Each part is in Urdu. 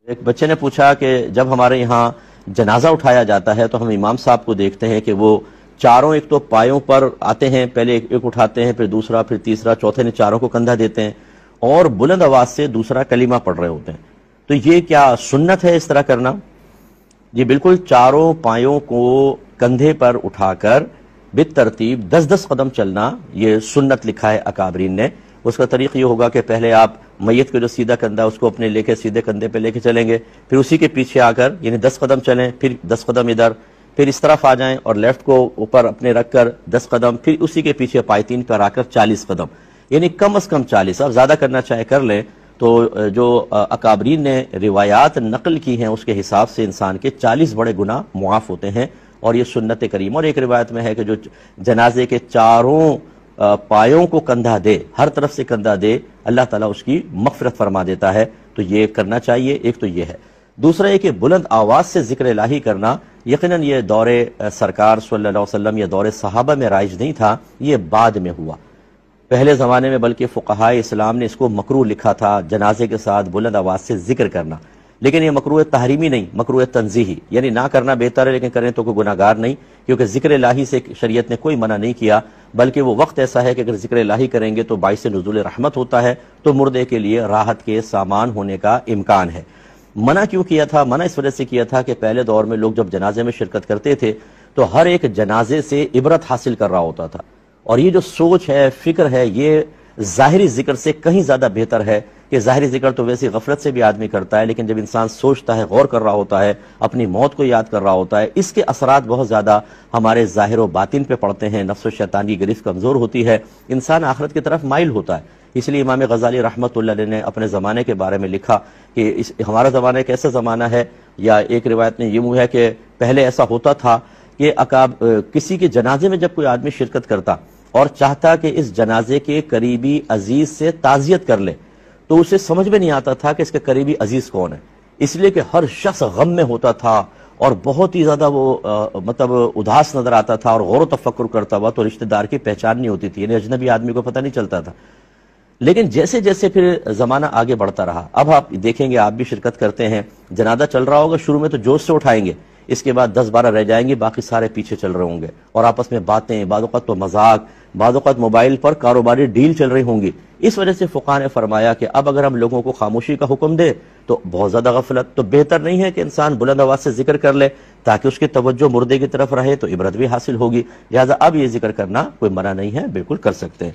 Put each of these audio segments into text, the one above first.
ایک بچے نے پوچھا کہ جب ہمارے یہاں جنازہ اٹھایا جاتا ہے تو ہم امام صاحب کو دیکھتے ہیں کہ وہ چاروں ایک تو پایوں پر آتے ہیں، پہلے ایک اٹھاتے ہیں، پھر دوسرا، پھر تیسرا، چوتھے نے چاروں کو کندھا دیتے ہیں اور بلند آواز سے دوسرا کلمہ پڑھ رہے ہوتے ہیں، تو یہ کیا سنت ہے اس طرح کرنا؟ یہ بالکل چاروں پایوں کو کندھے پر اٹھا کر بالترتیب 10-10 قدم چلنا یہ سنت لکھا ہے اکابرین نے۔ اس کا طریق یہ ہوگا کہ پہلے آپ میت کے جو سیدھا کندھا اس کو اپنے لے کے سیدھے کندھے پہ لے کے چلیں گے، پھر اسی کے پیچھے آ کر یعنی 10 قدم چلیں، پھر 10 قدم ادھر، پھر اس طرف آ جائیں اور لیفٹ کو اوپر اپنے رکھ کر 10 قدم، پھر اسی کے پیچھے پائتین پر آ کر 40 قدم، یعنی کم از کم 40۔ اب زیادہ کرنا چاہے کر لیں تو جو اکابرین نے روایات نقل کی ہیں اس کے حساب سے انسان کے 40 بڑے گناہ معاف ہوتے ہیں، اور یہ سنت کریم۔ اور ایک روایت میں ہے کہ جو جنازے کے چاروں پایوں کو کندھا دے، ہر طرف سے کندھا دے، اللہ تعالیٰ اس کی مغفرت فرما دیتا ہے، تو یہ کرنا چاہیے۔ ایک تو یہ ہے، دوسرا یہ کہ بلند آواز سے ذکر الہی کرنا، یقیناً یہ دور سرکار صلی اللہ علیہ وسلم یا دور صحابہ میں رائج نہیں تھا، یہ بعد میں ہوا۔ پہلے زمانے میں بلکہ فقہائے اسلام نے اس کو مکروہ لکھا تھا، جنازے کے ساتھ بلند آواز سے ذکر کرنا، لیکن یہ مکروہ تحریمی نہیں، مکروہ تنزیہی، یعنی نہ کرنا بہتر ہے لیکن کریں تو کوئی گناہگار نہیں، کیونکہ ذکر الہی سے شریعت نے کوئی منع نہیں کیا، بلکہ وہ وقت ایسا ہے کہ اگر ذکر الہی کریں گے تو باعث نزول رحمت ہوتا ہے، تو مردے کے لیے راحت کے سامان ہونے کا امکان ہے۔ منع کیوں کیا تھا؟ منع اس وجہ سے کیا تھا کہ پہلے دور میں لوگ جب جنازے میں شرکت کرتے تھے تو ہر ایک جنازے سے عبرت حاصل کر رہا ہوتا تھا، اور یہ جو سوچ ہے، فکر ہے، یہ ظاہری ذکر سے کہیں زیادہ بہتر ہے کہ ظاہری ذکر تو ویسے غفلت سے بھی آدمی کرتا ہے، لیکن جب انسان سوچتا ہے، غور کر رہا ہوتا ہے، اپنی موت کو یاد کر رہا ہوتا ہے، اس کے اثرات بہت زیادہ ہمارے ظاہر و باطن پہ پڑتے ہیں، نفس و شیطان کی گرفت کمزور ہوتی ہے، انسان آخرت کی طرف مائل ہوتا ہے۔ اس لیے امام غزالی رحمۃ اللہ علیہ نے اپنے زمانے کے بارے میں لکھا کہ ہمارا زمانہ ایک ایسا زمانہ ہے، یا ایک روایت نے یہ ہے کہ پہلے ایسا ہوتا تھا کہ کسی کے جنازے میں جب کوئی آدمی شرکت کرتا اور چاہتا کہ اس جنازے کے قریبی عزیز سے تعزیت کر لے، تو اسے سمجھ میں نہیں آتا تھا کہ اس کے قریبی عزیز کون ہے، اس لیے کہ ہر شخص غم میں ہوتا تھا اور بہت ہی زیادہ وہ مطلب اداس نظر آتا تھا اور غور و تفکر کرتا ہوا، تو رشتہ دار کی پہچان نہیں ہوتی تھی، یعنی اجنبی آدمی کو پتہ نہیں چلتا تھا۔ لیکن جیسے جیسے پھر زمانہ آگے بڑھتا رہا، اب آپ دیکھیں گے، آپ بھی شرکت کرتے ہیں، جنازہ چل رہا ہوگا، شروع میں تو جوش سے اٹھائیں گے، اس کے بعد 10-12 رہ جائیں گے، باقی سارے پیچھے چل رہے ہوں گے، اور آپس میں باتیں، بعض اوقات تو مذاق، بعض اوقات موبائل پر کاروباری ڈیل چل رہی ہوں گی۔ اس وجہ سے فقہاء نے فرمایا کہ اب اگر ہم لوگوں کو خاموشی کا حکم دے تو بہت زیادہ غفلت، تو بہتر نہیں ہے کہ انسان بلند آواز سے ذکر کر لے تاکہ اس کی توجہ مردے کی طرف رہے، تو عبرت بھی حاصل ہوگی، لہٰذا اب یہ ذکر کرنا کوئی منع نہیں ہے، بالکل کر سکتے ہیں۔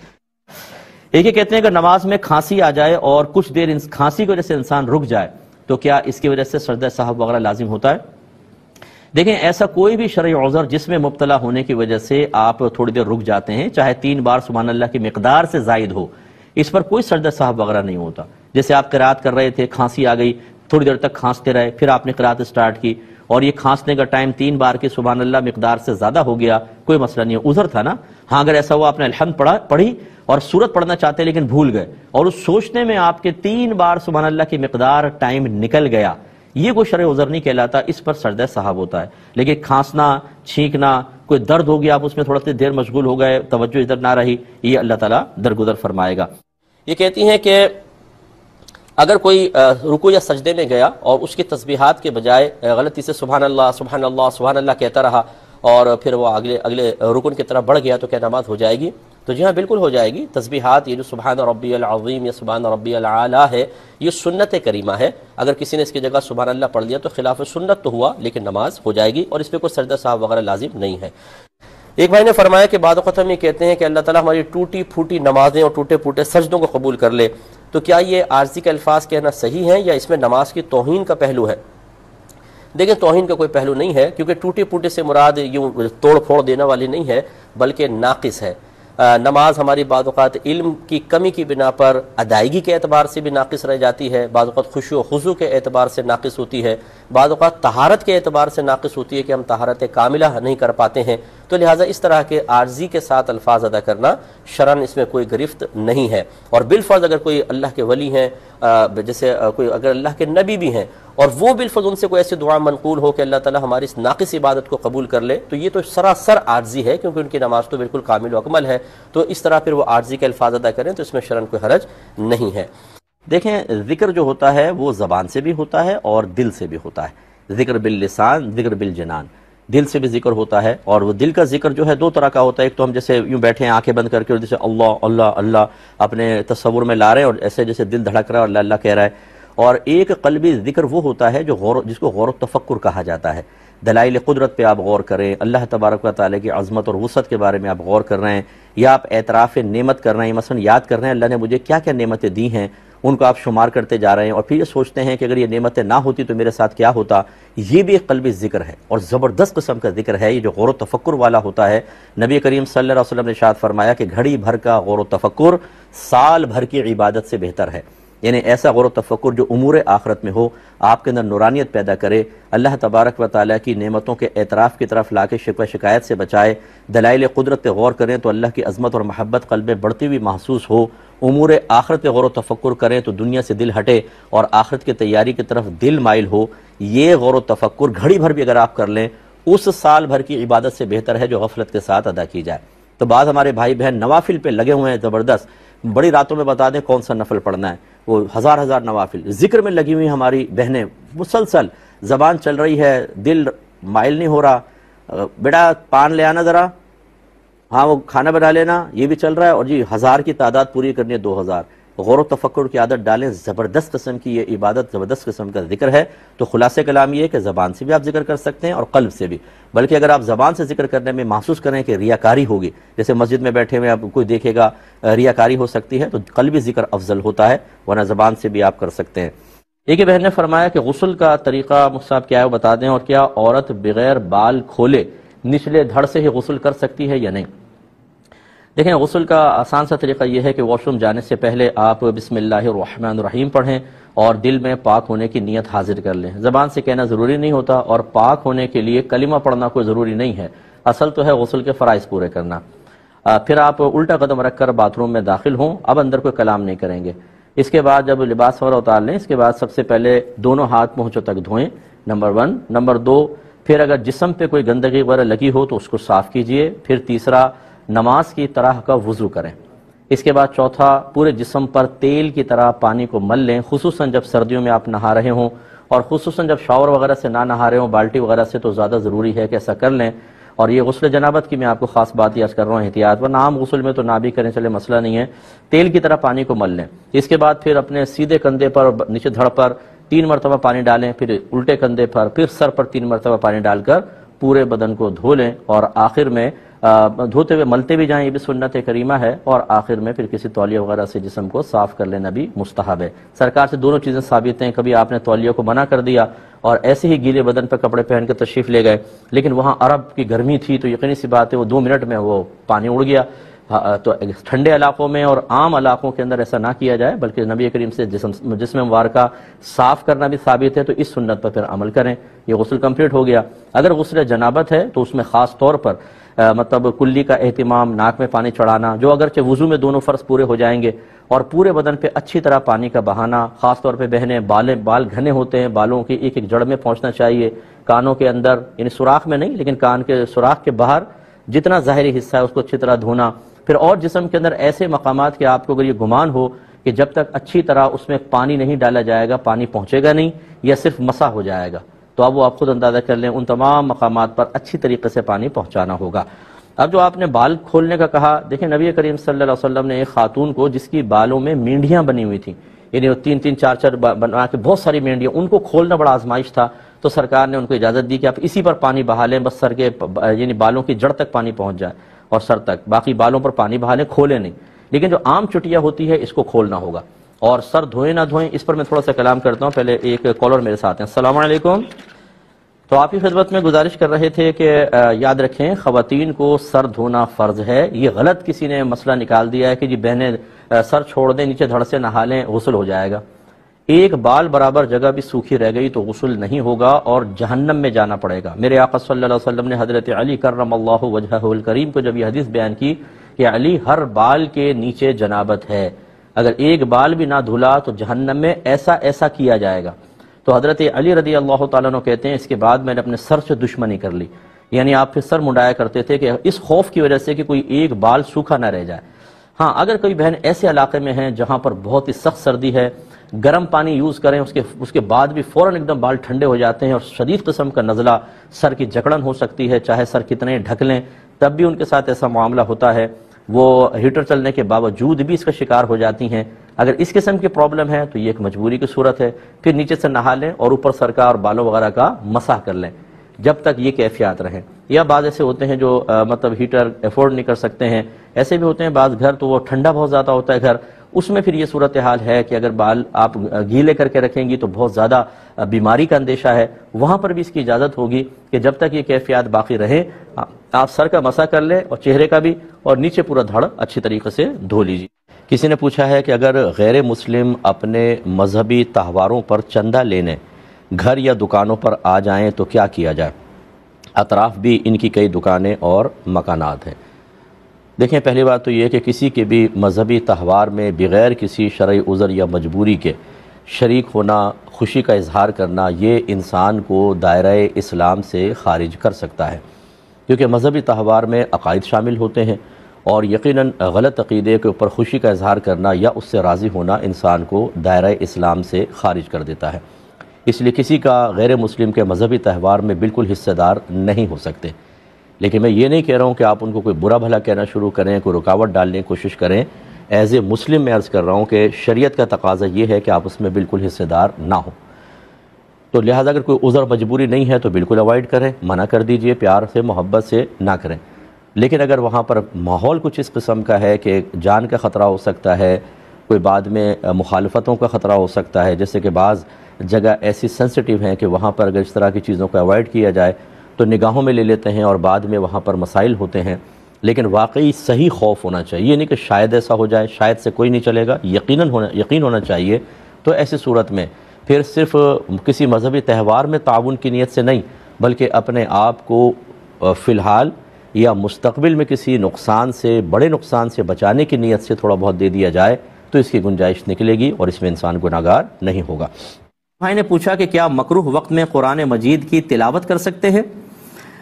ایک یہ کہتے ہیں کہ نماز میں کھانسی آ جائے اور کچھ دیر کھانسی کی وجہ سے انسان رک جائے تو کیا اس کی وجہ سے سجدہ سہو وغیرہ لازم ہوتا ہے؟ دیکھیں، ایسا کوئی بھی شرعی عذر جس میں مبتلا ہونے کی وجہ سے آپ تھوڑی دیر رک جاتے ہیں، چاہے 3 بار سبحان اللہ کی مقدار سے زائد ہو، اس پر کوئی سجدہ سہو وغیرہ نہیں ہوتا۔ جیسے آپ قرات کر رہے تھے، کھانسی آ گئی، تھوڑی دیر تک کھانستے رہے، پھر آپ نے قرات سٹارٹ کی اور یہ کھانسنے کا ٹائم 3 بار کی سبحان اللہ مقدار سے زیادہ ہو گیا، کوئی مسئلہ نہیں ہے، عذر تھا نا۔ ہاں اگر ایسا ہوا آپ نے الحمد پڑھی اور سورت پڑھنا چاہتے لیکن بھول گئے، اور اس سوچنے میں آپ کے 3 بار سبحان اللہ کی مقدار ٹائم نکل گیا، یہ کوئی شرعی عذر نہیں کہلاتا، اس پر سجدہ سہو ہوتا ہے۔ لیکن کھانسنا، چھینکنا، کوئی درد ہو گیا، آپ اس میں تھوڑا سی دیر مشغول ہو گئے، توجہ ادھر نہ رہی، یہ اللہ تعالیٰ درگزر فرمائے گا۔ یہ کہتی ہیں کہ اگر کوئی رکوع یا سجدے میں گیا اور اس کی تسبیحات کے بجائے غلطی سے سبحان اللہ سبحان اللہ سبحان اللہ کہتا رہا اور پھر وہ اگلے رکن کی طرف بڑھ گیا، تو کیا نماز ہو جائے گی؟ تو جی ہاں، بالکل ہو جائے گی۔ تسبیحات، یہ جو سبحان ربی العظیم یا سبحان ربی العالی ہے، یہ سنت کریمہ ہے، اگر کسی نے اس کی جگہ سبحان اللہ پڑھ لیا تو خلاف سنت تو ہوا، لیکن نماز ہو جائے گی اور اس پہ کوئی سجدہ سہو وغیرہ لازم نہیں ہے۔ ایک بھائی نے فرمایا کہ بعض اوقات ہم یہ کہتے ہیں کہ اللہ تعالیٰ ہماری ٹوٹی پھوٹی نمازیں اور ٹوٹے پھوٹے سجدوں کو قبول کر لے، تو کیا یہ عارضی کے الفاظ کہنا صحیح ہے یا اس میں نماز کی توہین کا پہلو ہے؟ دیکھیں، توہین کا کوئی پہلو نہیں ہے، کیونکہ ٹوٹے پھوٹے سے مراد یوں توڑ پھوڑ دینے والی نہیں ہے، بلکہ ناقص ہے۔ نماز ہماری بعض اوقات علم کی کمی کی بنا پر ادائیگی کے اعتبار سے بھی ناقص رہ جاتی ہے، بعض اوقات خشوع و خضوع کے اعتبار سے ناقص ہوتی ہے، بعض اوقات طہارت کے اعتبار سے ناقص ہوتی ہے کہ ہم طہارت کاملہ نہیں کر پاتے ہیں، تو لہٰذا اس طرح کے عارضی کے ساتھ الفاظ ادا کرنا شرعاً اس میں کوئی گرفت نہیں ہے۔ اور بالفرض اگر کوئی اللہ کے ولی ہیں، جیسے کوئی اگر اللہ کے نبی بھی ہیں اور وہ بالفرض ان سے کوئی ایسی دعا منقول ہو کہ اللہ تعالیٰ ہماری اس ناقص عبادت کو قبول کر لے، تو یہ تو سراسر عارضی ہے، کیونکہ ان کی نماز تو بالکل کامل و اکمل ہے، تو اس طرح پھر وہ عارضی کے الفاظ ادا کریں تو اس میں شرعاً کوئی حرج نہیں ہے۔ دیکھیں ذکر جو ہوتا ہے وہ زبان سے بھی ہوتا ہے اور دل سے بھی ہوتا ہے. ذکر باللسان، ذکر بالجنان. دل سے بھی ذکر ہوتا ہے، اور وہ دل کا ذکر جو ہے دو طرح کا ہوتا ہے. ایک تو ہم جیسے یوں بیٹھے ہیں آنکھیں بند کر کے اور جیسے اللہ اللہ اللہ اپنے تصور میں لا رہے ہیں اور ایسے جیسے دل دھڑک رہا ہے اور اللہ اللہ کہہ رہا ہے. اور ایک قلبی ذکر وہ ہوتا ہے جس کو غور و تفکر کہا جاتا ہے. دلائل قدرت پہ آپ غور کریں، اللہ تبارک و تعالیٰ کی عظمت اور وسعت کے بارے میں آپ غور کر رہے ہیں، یا آپ اعتراف نعمت کر رہے ہیں، مثلا یاد کر رہے ہیں اللہ نے مجھے کیا کیا نعمتیں دی ہیں، ان کو آپ شمار کرتے جا رہے ہیں، اور پھر یہ سوچتے ہیں کہ اگر یہ نعمتیں نہ ہوتی تو میرے ساتھ کیا ہوتا. یہ بھی ایک قلبی ذکر ہے اور زبردست قسم کا ذکر ہے، یہ جو غور و تفکر والا ہوتا ہے. نبی کریم صلی اللہ علیہ وسلم نے ارشاد فرمایا کہ گھڑی بھر کا غور و تفکر سال بھر کی عبادت سے بہتر ہے. یعنی ایسا غور و تفکر جو امور آخرت میں ہو، آپ کے اندر نورانیت پیدا کرے، اللہ تبارک و تعالیٰ کی نعمتوں کے اعتراف کی طرف لا کے شکوہ شکایت سے بچائے. دلائل قدرت پہ غور کریں تو اللہ کی عظمت اور محبت قلب میں بڑھتی ہوئی محسوس ہو. امور آخرت پہ غور و تفکر کریں تو دنیا سے دل ہٹے اور آخرت کی تیاری کی طرف دل مائل ہو. یہ غور و تفکر گھڑی بھر بھی اگر آپ کر لیں اس سال بھر کی عبادت سے بہتر ہے جو غفلت کے ساتھ ادا کی جائے. تو بعض ہمارے بھائی بہن نوافل پہ لگے ہوئے ہیں زبردست، بڑی راتوں میں بتا دیں کون سا نفل پڑھنا ہے، وہ ہزار ہزار نوافل ذکر میں لگی ہوئی ہماری بہنیں، مسلسل زبان چل رہی ہے، دل مائل نہیں ہو رہا. بیٹا پان لے آنا ذرا، ہاں وہ کھانا بنا لینا، یہ بھی چل رہا ہے، اور جی 1000 کی تعداد پوری کرنی ہے 2000. غور و تفکر کی عادت ڈالیں، زبردست قسم کی یہ عبادت، زبردست قسم کا ذکر ہے. تو خلاصہ کلام یہ ہے کہ زبان سے بھی آپ ذکر کر سکتے ہیں اور قلب سے بھی، بلکہ اگر آپ زبان سے ذکر کرنے میں محسوس کریں کہ ریاکاری ہوگی، جیسے مسجد میں بیٹھے ہوئے آپ کوئی دیکھے گا ریاکاری ہو سکتی ہے، تو قلبی ذکر افضل ہوتا ہے، ورنہ زبان سے بھی آپ کر سکتے ہیں. ایک بہن نے فرمایا کہ غسل کا طریقہ مصعب کیا ہے وہ بتا دیں، اور کیا عورت بغیر بال کھولے نچلے دھڑ سے ہی غسل کر سکتی ہے یا نہیں؟ دیکھیں غسل کا آسان سا طریقہ یہ ہے کہ واش روم جانے سے پہلے آپ بسم اللہ الرحمن الرحیم پڑھیں اور دل میں پاک ہونے کی نیت حاضر کر لیں. زبان سے کہنا ضروری نہیں ہوتا، اور پاک ہونے کے لیے کلمہ پڑھنا کوئی ضروری نہیں ہے، اصل تو ہے غسل کے فرائض پورے کرنا. پھر آپ الٹا قدم رکھ کر باتھ روم میں داخل ہوں، اب اندر کوئی کلام نہیں کریں گے. اس کے بعد جب لباس وغیرہ اتار لیں، اس کے بعد سب سے پہلے دونوں ہاتھ پہنچوں تک دھوئیں، نمبر 1. نمبر 2، پھر اگر جسم پہ کوئی گندگی وغیرہ لگی ہو تو اس کو صاف کیجئے. پھر تیسرا، نماز کی طرح کا وضو کریں. اس کے بعد چوتھا، پورے جسم پر تیل کی طرح پانی کو مل لیں، خصوصاً جب سردیوں میں آپ نہا رہے ہوں، اور خصوصاً جب شاور وغیرہ سے نہ نہا رہے ہوں، بالٹی وغیرہ سے، تو زیادہ ضروری ہے کہ ایسا کر لیں. اور یہ غسل جنابت کی میں آپ کو خاص بات یاد کر رہا ہوں، احتیاط، ورنہ عام غسل میں تو نہ بھی کریں چلے، مسئلہ نہیں ہے. تیل کی طرح پانی کو مل لیں. اس کے بعد پھر اپنے سیدھے کندھے پر نیچے دھڑ پر 3 مرتبہ پانی ڈالیں، پھر الٹے کندھے پر، پھر سر پر 3 مرتبہ پانی ڈال کر پورے بدن کو دھو لیں، اور آخر میں دھوتے ہوئے ملتے بھی جائیں، یہ بھی سنت کریمہ ہے. اور آخر میں پھر کسی تولیہ وغیرہ سے جسم کو صاف کر لینا بھی مستحب ہے. سرکار سے دونوں چیزیں ثابت ہیں، کبھی آپ نے تولیہ کو منع کر دیا اور ایسے ہی گیلے بدن پہ کپڑے پہن کے تشریف لے گئے، لیکن وہاں عرب کی گرمی تھی تو یقینی سی بات ہے وہ 2 منٹ میں وہ پانی اڑ گیا. تو ٹھنڈے علاقوں میں اور عام علاقوں کے اندر ایسا نہ کیا جائے، بلکہ نبی کریم سے جسم مبارکہ صاف کرنا بھی ثابت ہے، تو اس سنت پر پھر عمل کریں. یہ غسل کمپلیٹ ہو گیا. اگر غسل جنابت ہے تو اس میں خاص طور پر مطلب کلی کا اہتمام، ناک میں پانی چڑھانا، جو اگرچہ وضو میں دونوں فرض پورے ہو جائیں گے، اور پورے بدن پہ اچھی طرح پانی کا بہانا. خاص طور پہ بہنیں بال گھنے ہوتے ہیں، بالوں کی ایک ایک جڑ میں پہنچنا چاہیے، کانوں کے اندر، یعنی سوراخ میں نہیں لیکن کان کے سوراخ کے باہر جتنا ظاہری حصہ ہے اس کو اچھی طرح دھونا. پھر اور جسم کے اندر ایسے مقامات کہ آپ کو اگر یہ گمان ہو کہ جب تک اچھی طرح اس میں پانی نہیں ڈالا جائے گا پانی پہنچے گا نہیں، یا صرف مسا ہو جائے گا، تو اب وہ آپ خود اندازہ کر لیں، ان تمام مقامات پر اچھی طریقے سے پانی پہنچانا ہوگا. اب جو آپ نے بال کھولنے کا کہا، دیکھیں نبی کریم صلی اللہ علیہ وسلم نے ایک خاتون کو جس کی بالوں میں مینڈیاں بنی ہوئی تھیں، یعنی 3-3 4-4 بنا کے بہت ساری مینڈیاں، ان کو کھولنا بڑا آزمائش تھا، تو سرکار نے ان کو اجازت دی کہ آپ اسی پر پانی بہا لیں، بس سر کے یعنی بالوں کی جڑ تک پانی پہنچ جائے اور سر تک، باقی بالوں پر پانی بہا لیں، کھولیں نہیں. لیکن جو عام چٹیا ہوتی ہے اس کو کھولنا ہوگا. اور سر دھوئیں نہ دھوئیں اس پر میں تھوڑا سا کلام کرتا ہوں. پہلے ایک کالر میرے ساتھ ہیں. السلام علیکم. تو آپ کی خدمت میں گزارش کر رہے تھے کہ یاد رکھیں خواتین کو سر دھونا فرض ہے. یہ غلط کسی نے مسئلہ نکال دیا ہے کہ جی بہنیں سر چھوڑ دیں، نیچے دھڑ سے نہا لیں، غسل ہو جائے گا. ایک بال برابر جگہ بھی سوکھی رہ گئی تو غسل نہیں ہوگا اور جہنم میں جانا پڑے گا. میرے آقا صلی اللہ علیہ وسلم نے حضرت علی کرم اللہ وجہہ الکریم کو جب یہ حدیث بیان کی کہ علی ہر بال کے نیچے جنابت ہے، اگر ایک بال بھی نہ دھلا تو جہنم میں ایسا ایسا کیا جائے گا. تو حضرت علی رضی اللہ تعالیٰ عنہ کہتے ہیں اس کے بعد میں نے اپنے سر سے دشمنی کر لی، یعنی آپ پھر سر منڈایا کرتے تھے کہ اس خوف کی وجہ سے کہ کوئی ایک بال سوکھا نہ رہ جائے. ہاں اگر کوئی بہن ایسے علاقے میں ہیں جہاں پر بہت ہی سخت سردی ہے گرم پانی یوز کریں، اس کے بعد بھی فوراً ایک دم بال ٹھنڈے ہو جاتے ہیں اور شدید قسم کا نزلہ، سر کی جکڑن ہو سکتی ہے، چاہے سر کتنے ڈھک لیں تب بھی ان کے ساتھ ایسا معاملہ ہوتا ہے، وہ ہیٹر چلنے کے باوجود بھی اس کا شکار ہو جاتی ہیں۔ اگر اس قسم کی پرابلم ہے تو یہ ایک مجبوری کی صورت ہے، پھر نیچے سے نہا لیں اور اوپر سر کا اور بالوں وغیرہ کا مسح کر لیں جب تک یہ کیفیات رہیں۔ یا بعض ایسے ہوتے ہیں جو مطلب ہیٹر افورڈ نہیں کر سکتے ہیں، ایسے بھی ہوتے ہیں بعض گھر تو وہ ٹھنڈا بہت زیادہ ہوتا ہے گھر، اس میں پھر یہ صورتحال ہے کہ اگر بال آپ گیلے کر کے رکھیں گی تو بہت زیادہ بیماری کا اندیشہ ہے، وہاں پر بھی اس کی اجازت ہوگی کہ جب تک یہ کیفیات باقی رہیں آپ سر کا مسح کر لیں اور چہرے کا بھی، اور نیچے پورا دھڑ اچھی طریقے سے دھو لیجیے۔ کسی نے پوچھا ہے کہ اگر غیر مسلم اپنے مذہبی تہواروں پر چندہ لینے گھر یا دکانوں پر آ جائیں تو کیا کیا جائے؟ اطراف بھی ان کی کئی دکانیں اور مکانات ہیں۔ دیکھیں، پہلی بات تو یہ کہ کسی کے بھی مذہبی تہوار میں بغیر کسی شرعی عذر یا مجبوری کے شریک ہونا، خوشی کا اظہار کرنا، یہ انسان کو دائرہ اسلام سے خارج کر سکتا ہے، کیونکہ مذہبی تہوار میں عقائد شامل ہوتے ہیں اور یقیناً غلط عقیدے کے اوپر خوشی کا اظہار کرنا یا اس سے راضی ہونا انسان کو دائرہ اسلام سے خارج کر دیتا ہے۔ اس لیے کسی کا غیر مسلم کے مذہبی تہوار میں بالکل حصہ دار نہیں ہو سکتے۔ لیکن میں یہ نہیں کہہ رہا ہوں کہ آپ ان کو کوئی برا بھلا کہنا شروع کریں، کوئی رکاوٹ ڈالنے کی کوشش کریں۔ ایز اے مسلم میں عرض کر رہا ہوں کہ شریعت کا تقاضا یہ ہے کہ آپ اس میں بالکل حصہ دار نہ ہوں، تو لہٰذا اگر کوئی عذر مجبوری نہیں ہے تو بالکل اوائڈ کریں، منع کر دیجئے، پیار سے محبت سے نہ کریں۔ لیکن اگر وہاں پر ماحول کچھ اس قسم کا ہے کہ جان کا خطرہ ہو سکتا ہے، کوئی بعد میں مخالفتوں کا خطرہ ہو سکتا ہے، جیسے کہ بعض جگہ ایسی سینسٹیو ہیں کہ وہاں پر اگر اس طرح کی چیزوں کو اوائڈ کیا جائے تو نگاہوں میں لے لیتے ہیں اور بعد میں وہاں پر مسائل ہوتے ہیں۔ لیکن واقعی صحیح خوف ہونا چاہیے، یہ نہیں کہ شاید ایسا ہو جائے، شاید سے کوئی نہیں چلے گا، یقین ہونا چاہیے۔ تو ایسی صورت میں پھر صرف کسی مذہبی تہوار میں تعاون کی نیت سے نہیں، بلکہ اپنے آپ کو فی الحال یا مستقبل میں کسی نقصان سے، بڑے نقصان سے بچانے کی نیت سے تھوڑا بہت دے دیا جائے تو اس کی گنجائش نکلے گی اور اس میں انسان گناہگار نہیں ہوگا۔ بھائی نے پوچھا کہ کیا مکروہ وقت میں قرآن مجید کی تلاوت کر سکتے ہیں؟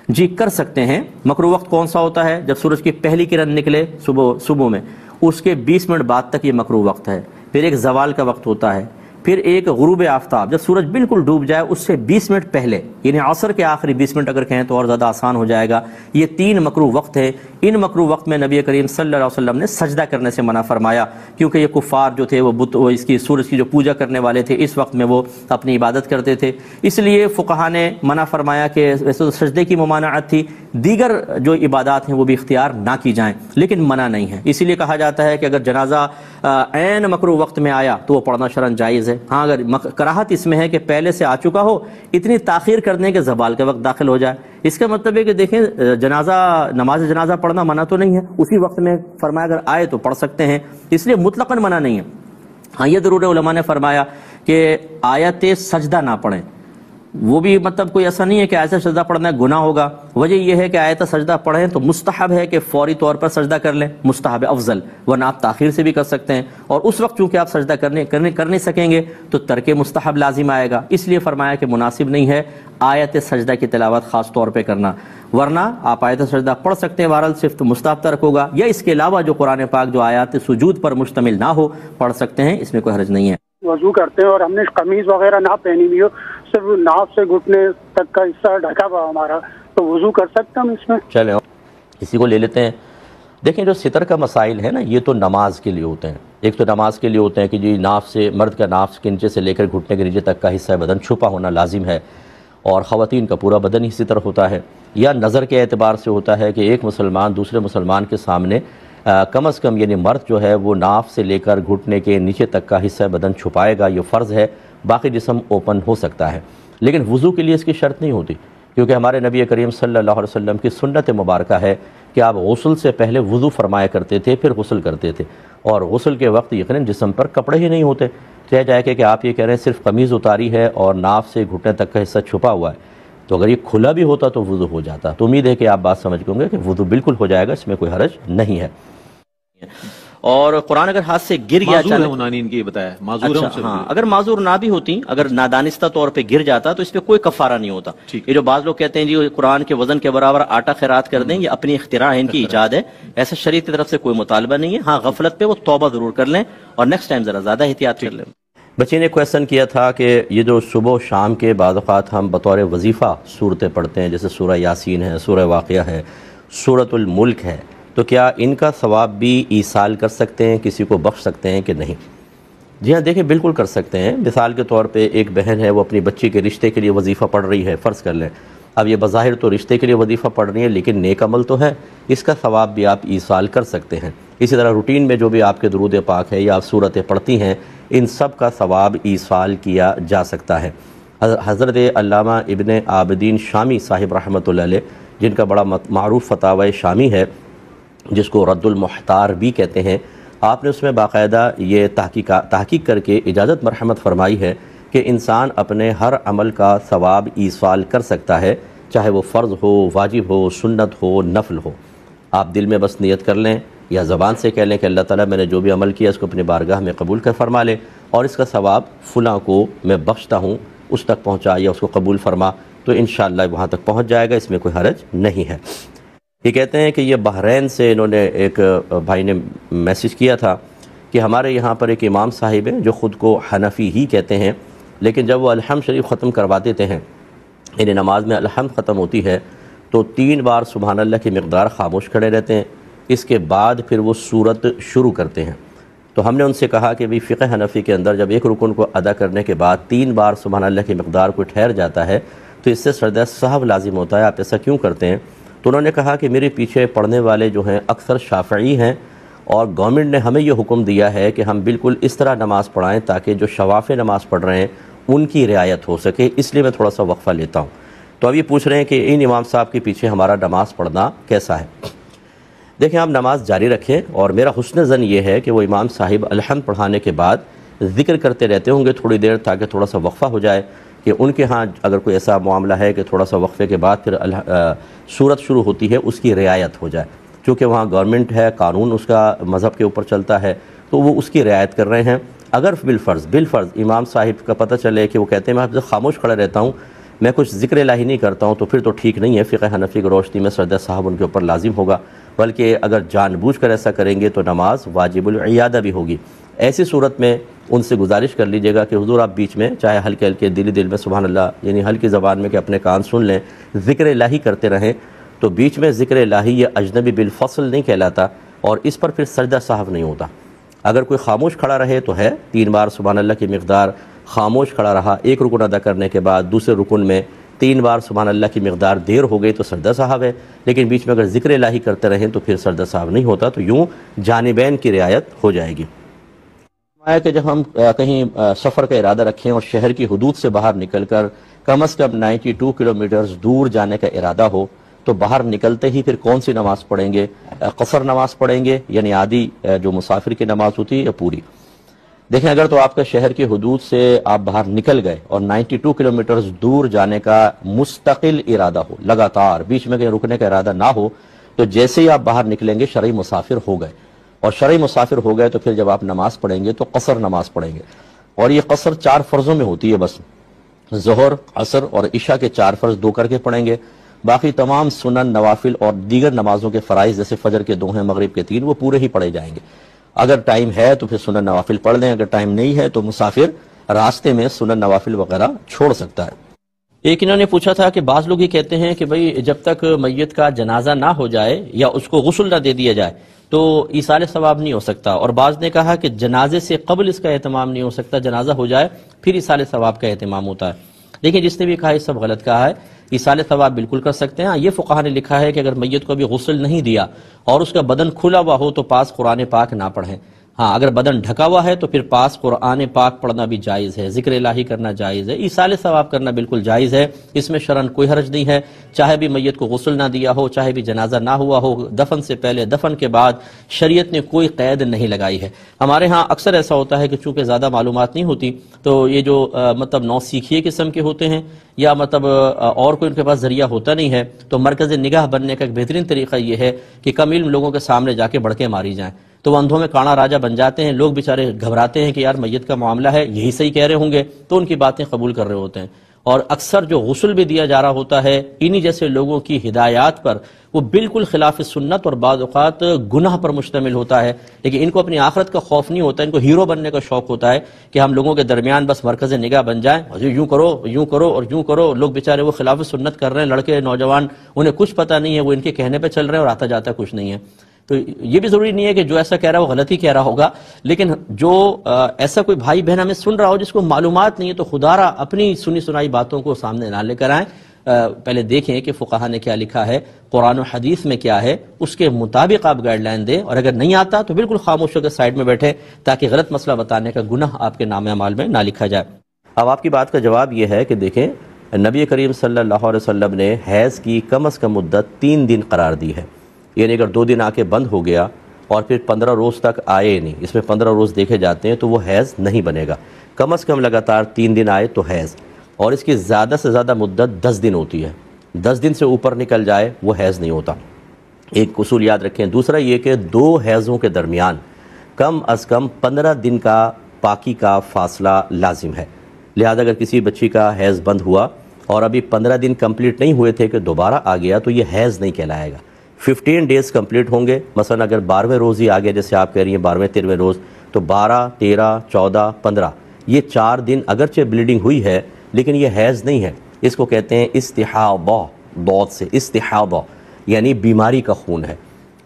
جی کر سکتے ہیں۔ مکروہ وقت کون سا ہوتا ہے؟ جب سورج کی پہلی کرن نکلے صبح میں، اس کے 20 منٹ بعد تک یہ مکروہ وقت ہے۔ پھر ایک زوال کا وقت ہوتا ہے، پھر ایک غروب آفتاب، جب سورج بالکل ڈوب جائے اس سے 20 منٹ پہلے، یعنی عصر کے آخری 20 منٹ اگر کہیں تو اور زیادہ آسان ہو جائے گا۔ یہ 3 مکروہ وقت ہے۔ ان مکروہ وقت میں نبی کریم صلی اللہ علیہ وسلم نے سجدہ کرنے سے منع فرمایا، کیونکہ یہ کفار جو تھے وہ اس کی سورج کی جو پوجا کرنے والے تھے، اس وقت میں وہ اپنی عبادت کرتے تھے، اس لیے فقہا نے منع فرمایا کہ ویسے تو سجدے کی ممانعت تھی، دیگر جو عبادات ہیں وہ بھی اختیار نہ کی جائیں، لیکن منع نہیں ہے۔ اسی لیے کہا جاتا ہے کہ اگر جنازہ عین مکروہ وقت میں آیا تو وہ پڑھنا شرعاً جائز ہے۔ ہاں اگر کراہت اس میں ہے کہ پہلے سے آ چکا ہو، اتنی تاخیر کر دیں کہ زوال کا وقت داخل ہو جائے، اس کا مطلب ہے کہ دیکھیں نماز جنازہ پڑھنا منع تو نہیں ہے، اسی وقت میں فرمایا اگر آئے تو پڑھ سکتے ہیں، اس لیے مطلقاً منع نہیں ہے۔ ہاں یہ ضرور ہے، علماء نے فرمایا کہ آیت سجدہ نہ پڑھیں، وہ بھی مطلب کوئی ایسا نہیں ہے کہ آیت سجدہ پڑھنا گناہ ہوگا، وجہ یہ ہے کہ آیت سجدہ پڑھیں تو مستحب ہے کہ فوری طور پر سجدہ کر لیں، مستحب افضل، ورنہ آپ تاخیر سے بھی کر سکتے ہیں، اور اس وقت چونکہ آپ سجدہ کر نہیں سکیں گے تو ترک مستحب لازم آئے گا، اس لیے فرمایا کہ مناسب نہیں ہے آیت سجدہ کی تلاوت خاص طور پہ کرنا، ورنہ آپ آیت سجدہ پڑھ سکتے ہیں، بہرحال صرف مستحب ترک ہوگا، یا اس کے علاوہ جو قرآن پاک جو آیات سجود پر مشتمل نہ ہو پڑھ سکتے ہیں، اس میں کوئی حرج نہیں ہے۔ وضو کرتے ہیں اور ہم نے قمیض وغیرہ نہ پہنی ہوئی ہو، صرف ناف سے گھٹنے تک کا حصہ ڈھکا ہوا ہمارا، تو وضو کر سکتے ہم اس میں؟ چلیں اسی کو لے لیتے ہیں۔ دیکھیں جو ستر کا مسائل ہے نا، یہ تو نماز کے لیے ہوتے ہیں۔ ایک تو نماز کے لیے ہوتے ہیں کہ جی ناف سے، مرد کا ناف کے نیچے سے لے کر گھٹنے کے نیچے تک کا حصہ بدن چھپا ہونا لازم ہے، اور خواتین کا پورا بدن ہی ستر ہوتا ہے۔ یا نظر کے اعتبار سے ہوتا ہے کہ ایک مسلمان دوسرے مسلمان کے سامنے کم از کم، یعنی مرد جو ہے وہ ناف سے لے کر گھٹنے کے نیچے تک کا حصہ بدن چھپائے گا، یہ فرض ہے، باقی جسم اوپن ہو سکتا ہے۔ لیکن وضو کے لیے اس کی شرط نہیں ہوتی، کیونکہ ہمارے نبی کریم صلی اللہ علیہ وسلم کی سنت مبارکہ ہے کہ آپ غسل سے پہلے وضو فرمایا کرتے تھے، پھر غسل کرتے تھے، اور غسل کے وقت یقیناً جسم پر کپڑے ہی نہیں ہوتے، چاہے جائے کہ آپ یہ کہہ رہے ہیں صرف قمیض اتاری ہے اور ناف سے گھٹنے تک کا حصہ چھپا ہوا ہے، تو اگر یہ کھلا بھی ہوتا تو وضو ہو جاتا۔ تو امید ہے کہ آپ بات سمجھ گئے کہ وضو بالکل ہو جائے گا، اس میں کوئی حرج نہیں ہے۔ اور قرآن اگر ہاتھ سے گر گیا، ہاں اگر معذور نہ بھی ہوتی، اگر نادانستہ طور پہ گر جاتا تو اس پہ کوئی کفارہ نہیں ہوتا۔ یہ جو بعض لوگ کہتے ہیں جی قرآن کے وزن کے برابر آٹا خیرات کر دیں، یہ اپنی اختراع ہے، ان کی ایجاد ہے، ایسا شریعت کی طرف سے کوئی مطالبہ نہیں ہے۔ ہاں غفلت پہ وہ توبہ ضرور کر لیں اور نیکسٹ ٹائم ذرا زیادہ احتیاط کر لیں۔ بچے نے کویسچن کیا تھا کہ یہ جو صبح و شام کے بعض اوقات ہم بطور وظیفہ صورتیں پڑھتے ہیں، جیسے سورہ یاسین ہے، سورہ واقعہ ہے، سورۃ الملک ہے، تو کیا ان کا ثواب بھی ایصال کر سکتے ہیں، کسی کو بخش سکتے ہیں کہ نہیں؟ جی ہاں، دیکھیں بالکل کر سکتے ہیں۔ مثال کے طور پہ ایک بہن ہے، وہ اپنی بچی کے رشتے کے لیے وظیفہ پڑھ رہی ہے، فرض کر لیں۔ اب یہ بظاہر تو رشتے کے لیے وظیفہ پڑھ رہی ہے، لیکن نیک عمل تو ہے، اس کا ثواب بھی آپ ایصال کر سکتے ہیں۔ اسی طرح روٹین میں جو بھی آپ کے درود پاک ہے یا آپ صورتیں پڑھتی ہیں، ان سب کا ثواب ایصال کیا جا سکتا ہے۔ حضرت علامہ ابن عابدین شامی صاحب رحمۃ اللہ علیہ، جن کا بڑا معروف فتاوی شامی ہے، جس کو رد المحتار بھی کہتے ہیں، آپ نے اس میں باقاعدہ یہ تحقیق کر کے اجازت مرحمت فرمائی ہے کہ انسان اپنے ہر عمل کا ثواب ایصال کر سکتا ہے، چاہے وہ فرض ہو، واجب ہو، سنت ہو، نفل ہو۔ آپ دل میں بس نیت کر لیں یا زبان سے کہہ لیں کہ اللہ تعالیٰ میں نے جو بھی عمل کیا اس کو اپنی بارگاہ میں قبول کر فرما لے، اور اس کا ثواب فلاں کو میں بخشتا ہوں، اس تک پہنچا یا اس کو قبول فرما، تو انشاءاللہ وہاں تک پہنچ جائے گا، اس میں کوئی حرج نہیں ہے۔ یہ کہتے ہیں کہ یہ بحرین سے انہوں نے ایک بھائی نے میسج کیا تھا کہ ہمارے یہاں پر ایک امام صاحب ہیں جو خود کو حنفی ہی کہتے ہیں، لیکن جب وہ الحمد شریف ختم کروا دیتے ہیں، یعنی نماز میں الحمد ختم ہوتی ہے تو 3 بار سبحان اللہ کی مقدار خاموش کھڑے رہتے ہیں، اس کے بعد پھر وہ سورت شروع کرتے ہیں۔ تو ہم نے ان سے کہا کہ بھی فقہ حنفی کے اندر جب ایک رکن کو ادا کرنے کے بعد 3 بار سبحان اللہ کی مقدار کو ٹھہر جاتا ہے تو اس سے سجدہ سہو لازم ہوتا ہے، آپ ایسا کیوں کرتے ہیں؟ تو انہوں نے کہا کہ میرے پیچھے پڑھنے والے جو ہیں اکثر شافعی ہیں، اور گورنمنٹ نے ہمیں یہ حکم دیا ہے کہ ہم بالکل اس طرح نماز پڑھائیں تاکہ جو شوافع نماز پڑھ رہے ہیں ان کی رعایت ہو سکے، اس لیے میں تھوڑا سا وقفہ لیتا ہوں۔ تو اب یہ پوچھ رہے ہیں کہ ان امام صاحب کے پیچھے ہمارا نماز پڑھنا کیسا ہے؟ دیکھیں، آپ نماز جاری رکھیں، اور میرا حسن ظن یہ ہے کہ وہ امام صاحب الحمد پڑھانے کے بعد ذکر کرتے رہتے ہوں گے تھوڑی دیر، تاکہ تھوڑا سا وقفہ ہو جائے، کہ ان کے ہاں اگر کوئی ایسا معاملہ ہے کہ تھوڑا سا وقفے کے بعد پھر سورت شروع ہوتی ہے، اس کی رعایت ہو جائے، چونکہ وہاں گورنمنٹ ہے، قانون اس کا مذہب کے اوپر چلتا ہے، تو وہ اس کی رعایت کر رہے ہیں۔ اگر بالفرض امام صاحب کا پتہ چلے کہ وہ کہتے ہیں میں خاموش کھڑا رہتا ہوں، میں کچھ ذکر الہی نہیں کرتا ہوں، تو پھر تو ٹھیک نہیں ہے، فقہ حنفی کی روشنی میں سجدہ صاحب ان کے اوپر لازم ہوگا، بلکہ اگر جان بوجھ کر ایسا کریں گے تو نماز واجب العیادہ بھی ہوگی۔ ایسی صورت میں ان سے گزارش کر لیجیے گا کہ حضور آپ بیچ میں چاہے ہلکے ہلکے دل میں سبحان اللہ، یعنی ہلکی زبان میں کہ اپنے کان سن لیں، ذکر الہی کرتے رہیں، تو بیچ میں ذکر الہی یہ اجنبی بالفصل نہیں کہلاتا، اور اس پر پھر سجدہ صاحب نہیں ہوتا۔ اگر کوئی خاموش کھڑا رہے تو ہے 3 بار سبحان اللہ کی مقدار خاموش کھڑا رہا، ایک رکن ادا کرنے کے بعد دوسرے رکن میں 3 بار سبحان اللہ کی مقدار دیر ہو گئی تو سجدہ صاحب ہے، لیکن بیچ میں اگر ذکر الہی کرتے رہیں تو پھر سجدہ صاحب نہیں ہوتا، تو یوں جانبین کی رعایت ہو جائے گی۔ کہ جب ہم کہیں سفر کا ارادہ رکھیں اور شہر کی حدود سے باہر نکل کر کم از کم 92 کلومیٹرز دور جانے کا ارادہ ہو، تو باہر نکلتے ہی پھر کون سی نماز پڑھیں گے؟ قصر نماز پڑھیں گے، یعنی آدھی جو مسافر کی نماز ہوتی ہے، یا پوری؟ دیکھیں، اگر تو آپ کا شہر کی حدود سے آپ باہر نکل گئے اور 92 کلومیٹرز دور جانے کا مستقل ارادہ ہو، لگاتار بیچ میں کہیں رکنے کا ارادہ نہ ہو، تو جیسے ہی آپ باہر نکلیں گے شرعی مسافر ہو گئے، اور شرعی مسافر ہو گئے تو پھر جب آپ نماز پڑھیں گے تو قصر نماز پڑھیں گے، اور یہ قصر 4 فرضوں میں ہوتی ہے، بس ظہر، عصر اور عشاء کے 4 فرض 2 کر کے پڑھیں گے، باقی تمام سنن، نوافل اور دیگر نمازوں کے فرائض جیسے فجر کے 2 ہیں، مغرب کے 3، وہ پورے ہی پڑھے جائیں گے۔ اگر ٹائم ہے تو پھر سنن نوافل پڑھ لیں، اگر ٹائم نہیں ہے تو مسافر راستے میں سنن نوافل وغیرہ چھوڑ سکتا ہے۔ ایک انہوں نے پوچھا تھا کہ بعض لوگ یہ کہتے ہیں کہ بھئی جب تک میت کا جنازہ نہ ہو جائے یا اس کو غسل نہ دے دیا جائے تو ایصال ثواب نہیں ہو سکتا، اور بعض نے کہا کہ جنازے سے قبل اس کا اہتمام نہیں ہو سکتا، جنازہ ہو جائے پھر ایصال ثواب کا اہتمام ہوتا ہے۔ لیکن جس نے بھی کہا یہ سب غلط کہا ہے، ایصال ثواب بالکل کر سکتے ہیں۔ یہ فقہا نے لکھا ہے کہ اگر میت کو ابھی غسل نہیں دیا اور اس کا بدن کھلا ہوا ہو تو پاس قرآن پاک نہ پڑھیں، ہاں اگر بدن ڈھکا ہوا ہے تو پھر پاس قرآن پاک پڑھنا بھی جائز ہے، ذکر الہی کرنا جائز ہے، ایصال ثواب کرنا بالکل جائز ہے، اس میں شرعاً کوئی حرج نہیں ہے، چاہے بھی میت کو غسل نہ دیا ہو، چاہے بھی جنازہ نہ ہوا ہو، دفن سے پہلے دفن کے بعد شریعت نے کوئی قید نہیں لگائی ہے۔ ہمارے ہاں اکثر ایسا ہوتا ہے کہ چونکہ زیادہ معلومات نہیں ہوتی تو یہ جو مطلب نو سیکھیے قسم کے ہوتے ہیں یا مطلب اور کوئی ان کے پاس ذریعہ ہوتا نہیں ہے، تو مرکز نگاہ بننے کا ایک بہترین طریقہ یہ ہے کہ کم علم لوگوں کے سامنے جا کے بڑکے ماری جائیں، تو وہ اندھوں میں کانا راجہ بن جاتے ہیں، لوگ بیچارے گھبراتے ہیں کہ یار میت کا معاملہ ہے، یہی صحیح کہہ رہے ہوں گے، تو ان کی باتیں قبول کر رہے ہوتے ہیں، اور اکثر جو غسل بھی دیا جا رہا ہوتا ہے انہی جیسے لوگوں کی ہدایات پر، وہ بالکل خلاف سنت اور بعض اوقات گناہ پر مشتمل ہوتا ہے، لیکن ان کو اپنی آخرت کا خوف نہیں ہوتا، ان کو ہیرو بننے کا شوق ہوتا ہے کہ ہم لوگوں کے درمیان بس مرکز نگاہ بن جائیں، یوں کرو یوں کرو اور یوں کرو. لوگ بیچارے وہ خلاف سنت کر رہے ہیں، لڑکے نوجوان، انہیں کچھ پتہ نہیں ہے، وہ ان کے کہنے پہ چل رہے ہیں اور آتا جاتا کچھ نہیں ہے. تو یہ بھی ضروری نہیں ہے کہ جو ایسا کہہ رہا ہے وہ غلطی کہہ رہا ہوگا، لیکن جو ایسا کوئی بھائی بہن ہمیں سن رہا ہو جس کو معلومات نہیں ہے، تو خدا را اپنی سنی سنائی باتوں کو سامنے نہ لے کر آئیں. پہلے دیکھیں کہ فقہا نے کیا لکھا ہے، قرآن و حدیث میں کیا ہے، اس کے مطابق آپ گائیڈ لائن دیں، اور اگر نہیں آتا تو بالکل خاموش ہو کے سائڈ میں بیٹھیں تاکہ غلط مسئلہ بتانے کا گناہ آپ کے نام اعمال میں نہ لکھا جائے. اب آپ کی بات کا جواب یہ ہے کہ دیکھیں نبی کریم صلی اللہ علیہ وسلم نے حیض کی کم از کم مدت 3 دن قرار دی ہے، یعنی اگر 2 دن آ کے بند ہو گیا اور پھر 15 روز تک آئے نہیں، اس میں 15 روز دیکھے جاتے ہیں، تو وہ حیض نہیں بنے گا. کم از کم لگاتار 3 دن آئے تو حیض، اور اس کی زیادہ سے زیادہ مدت 10 دن ہوتی ہے. 10 دن سے اوپر نکل جائے وہ حیض نہیں ہوتا. ایک اصول یاد رکھیں. دوسرا یہ کہ 2 حیضوں کے درمیان کم از کم 15 دن کا پاکی کا فاصلہ لازم ہے. لہذا اگر کسی بچی کا حیض بند ہوا اور ابھی 15 دن کمپلیٹ نہیں ہوئے تھے کہ دوبارہ آ گیا تو یہ حیض نہیں کہلائے گا. 15 ڈیز کمپلیٹ ہوں گے. مثلا اگر 12ویں روز ہی آ گیا، جیسے آپ کہہ رہی ہیں 12ویں 13ویں روز، تو 12 13 14 15 یہ 4 دن اگرچہ بلیڈنگ ہوئی ہے لیکن یہ حیض نہیں ہے. اس کو کہتے ہیں استحاضہ، ضاد سے استحاضہ، یعنی بیماری کا خون ہے.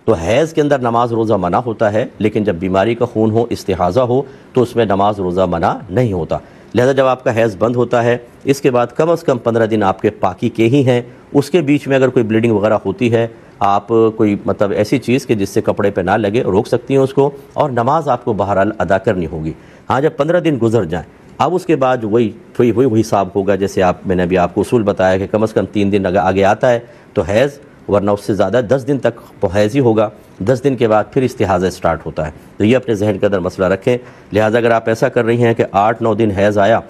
تو حیض کے اندر نماز روزہ منع ہوتا ہے، لیکن جب بیماری کا خون ہو، استحاضہ ہو، تو اس میں نماز روزہ منع نہیں ہوتا. لہذا جب آپ کا حیض بند ہوتا ہے اس کے بعد کم از کم 15 دن آپ کے پاکی کے ہی ہیں. اس کے بیچ میں اگر کوئی بلیڈنگ وغیرہ ہوتی ہے، آپ کوئی مطلب ایسی چیز کہ جس سے کپڑے پہ نہ لگے روک سکتی ہیں اس کو، اور نماز آپ کو بہرحال ادا کرنی ہوگی. ہاں جب 15 دن گزر جائیں اب اس کے بعد وہی حساب ہوگا جیسے میں نے ابھی آپ کو اصول بتایا کہ کم از کم 3 دن آگے آتا ہے تو حیض، ورنہ اس سے زیادہ 10 دن تک حیض ہی ہوگا. 10 دن کے بعد پھر استحاضہ سٹارٹ ہوتا ہے. تو یہ اپنے ذہن کے اندر مسئلہ رکھیں. لہٰذا اگر آپ ایسا کر رہی ہیں کہ 8-9 دن حیض آیا،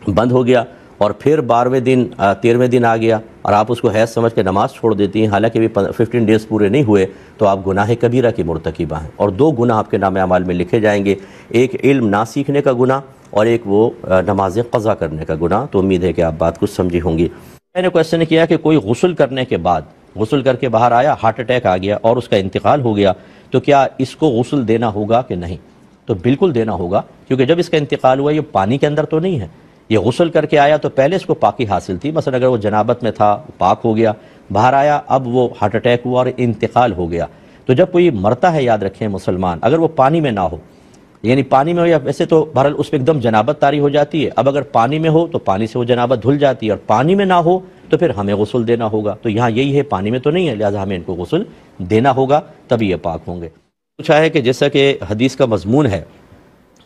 بند ہو گیا، اور پھر 12ویں دن 13ویں دن آ گیا اور آپ اس کو حیض سمجھ کے نماز چھوڑ دیتی ہیں، حالانکہ بھی 15 ڈیز پورے نہیں ہوئے، تو آپ گناہ کبیرہ کی مرتکبہ ہیں، اور 2 گناہ آپ کے نام اعمال میں لکھے جائیں گے. ایک علم نہ سیکھنے کا گناہ اور ایک وہ نماز قضا کرنے کا گناہ. تو امید ہے کہ آپ بات کچھ سمجھی ہوں گی. میں نے کویسچن کیا کہ کوئی غسل کرنے کے بعد، غسل کر کے باہر آیا، ہارٹ اٹیک آ گیا اور اس کا انتقال ہو گیا، تو کیا اس کو غسل دینا ہوگا کہ نہیں؟ تو بالکل دینا ہوگا، کیونکہ جب اس کا انتقال ہوا یہ پانی کے اندر تو نہیں ہے، یہ غسل کر کے آیا تو پہلے اس کو پاکی حاصل تھی. مثلا اگر وہ جنابت میں تھا، پاک ہو گیا، باہر آیا، اب وہ ہارٹ اٹیک ہوا اور انتقال ہو گیا. تو جب کوئی مرتا ہے، یاد رکھیں مسلمان، اگر وہ پانی میں نہ ہو، یعنی پانی میں ہو، یا ویسے تو بہرحال اس پہ ایک دم جنابت طاری ہو جاتی ہے، اب اگر پانی میں ہو تو پانی سے وہ جنابت دھل جاتی ہے، اور پانی میں نہ ہو تو پھر ہمیں غسل دینا ہوگا. تو یہاں یہی ہے، پانی میں تو نہیں ہے، لہٰذا ہمیں ان کو غسل دینا ہوگا، تبھی یہ پاک ہوں گے. پوچھا ہے کہ جیسا کہ حدیث کا مضمون ہے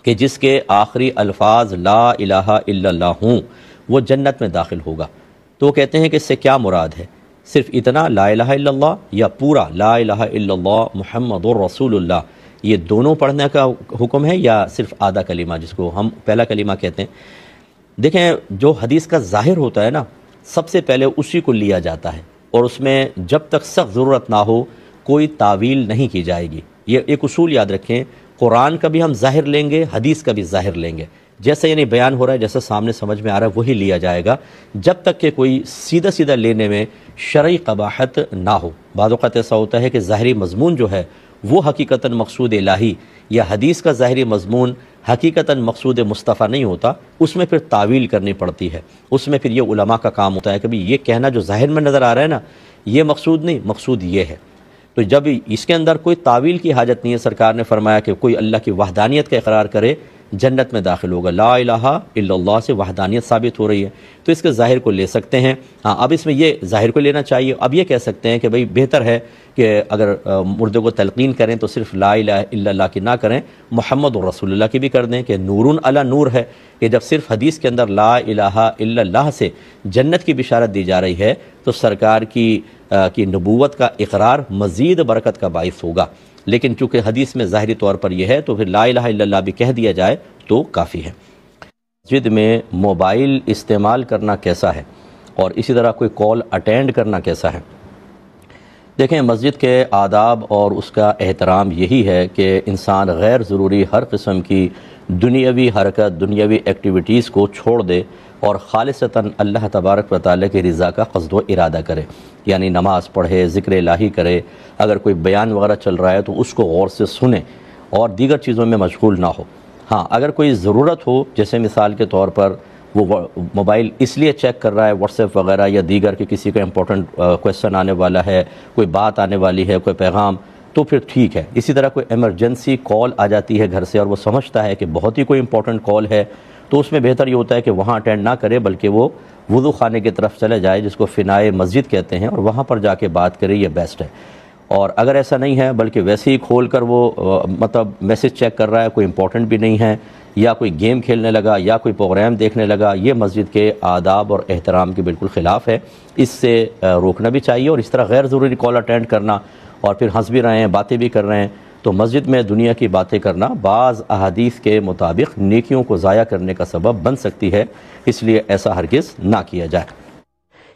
کہ جس کے آخری الفاظ لا الہ الا اللہ ہوں وہ جنت میں داخل ہوگا، تو وہ کہتے ہیں کہ اس سے کیا مراد ہے؟ صرف اتنا لا الہ الا اللہ، یا پورا لا الہ الا اللہ محمد الرسول اللہ، یہ دونوں پڑھنے کا حکم ہے، یا صرف آدھا کلمہ جس کو ہم پہلا کلمہ کہتے ہیں؟ دیکھیں، جو حدیث کا ظاہر ہوتا ہے نا، سب سے پہلے اسی کو لیا جاتا ہے، اور اس میں جب تک سخت ضرورت نہ ہو کوئی تعویل نہیں کی جائے گی. یہ ایک اصول یاد رکھیں، قرآن کا بھی ہم ظاہر لیں گے، حدیث کا بھی ظاہر لیں گے، جیسا یعنی بیان ہو رہا ہے، جیسا سامنے سمجھ میں آ رہا ہے وہی لیا جائے گا، جب تک کہ کوئی سیدھا سیدھا لینے میں شرعی قباحت نہ ہو. بعض اوقات ایسا ہوتا ہے کہ ظاہری مضمون جو ہے وہ حقیقتاً مقصود الہی یا حدیث کا ظاہری مضمون حقیقتاً مقصود مصطفیٰ نہیں ہوتا، اس میں پھر تعویل کرنی پڑتی ہے. اس میں پھر یہ علماء کا کام ہوتا ہے کہ یہ کہنا جو ظاہر میں نظر آ رہا ہے نا، یہ مقصود نہیں، مقصود یہ ہے. تو جب اس کے اندر کوئی تعویل کی حاجت نہیں ہے، سرکار نے فرمایا کہ کوئی اللہ کی وحدانیت کا اقرار کرے جنت میں داخل ہوگا. لا الہ الا اللہ سے وحدانیت ثابت ہو رہی ہے، تو اس کے ظاہر کو لے سکتے ہیں. ہاں، اب اس میں یہ ظاہر کو لینا چاہیے. اب یہ کہہ سکتے ہیں کہ بھئی بہتر ہے کہ اگر مردے کو تلقین کریں تو صرف لا الہ الا اللہ کی نہ کریں، محمد رسول اللہ کی بھی کر دیں، کہ نورن علی نور ہے، کہ جب صرف حدیث کے اندر لا الہ الا اللہ سے جنت کی بشارت دی جا رہی ہے تو سرکار کی نبوت کا اقرار مزید برکت کا باعث ہوگا. لیکن چونکہ حدیث میں ظاہری طور پر یہ ہے تو پھر لا الہ الا اللہ بھی کہہ دیا جائے تو کافی ہے. مسجد میں موبائل استعمال کرنا کیسا ہے، اور اسی طرح کوئی کال اٹینڈ کرنا کیسا ہے؟ دیکھیں، مسجد کے آداب اور اس کا احترام یہی ہے کہ انسان غیر ضروری ہر قسم کی دنیاوی حرکت، دنیاوی ایکٹیویٹیز کو چھوڑ دے اور خالصتاً اللہ تبارک و تعالیٰ کی رضا کا قصد و ارادہ کرے، یعنی نماز پڑھے، ذکر الہی کرے، اگر کوئی بیان وغیرہ چل رہا ہے تو اس کو غور سے سنیں اور دیگر چیزوں میں مشغول نہ ہو۔ ہاں اگر کوئی ضرورت ہو، جیسے مثال کے طور پر وہ موبائل اس لیے چیک کر رہا ہے، واٹس ایپ وغیرہ یا دیگر کہ کسی کا امپورٹنٹ کویسچن آنے والا ہے، کوئی بات آنے والی ہے، کوئی پیغام، تو پھر ٹھیک ہے۔ اسی طرح کوئی ایمرجنسی کال آ جاتی ہے گھر سے اور وہ سمجھتا ہے کہ بہت ہی کوئی امپورٹنٹ کال ہے، تو اس میں بہتر یہ ہوتا ہے کہ وہاں اٹینڈ نہ کرے بلکہ وہ وضو خانے کی طرف چلے جائے، جس کو فنائے مسجد کہتے ہیں، اور وہاں پر جا کے بات کرے، یہ بیسٹ ہے۔ اور اگر ایسا نہیں ہے بلکہ ویسے ہی کھول کر وہ مطلب میسج چیک کر رہا ہے، کوئی امپورٹنٹ بھی نہیں ہے، یا کوئی گیم کھیلنے لگا یا کوئی پروگرام دیکھنے لگا، یہ مسجد کے آداب اور احترام کے بالکل خلاف ہے، اس سے روکنا بھی چاہیے۔ اور اس طرح غیر ضروری کال اٹینڈ کرنا اور پھر ہنس بھی رہے ہیں، باتیں بھی کر رہے ہیں، تو مسجد میں دنیا کی باتیں کرنا بعض احادیث کے مطابق نیکیوں کو ضائع کرنے کا سبب بن سکتی ہے، اس لیے ایسا ہرگز نہ کیا جائے۔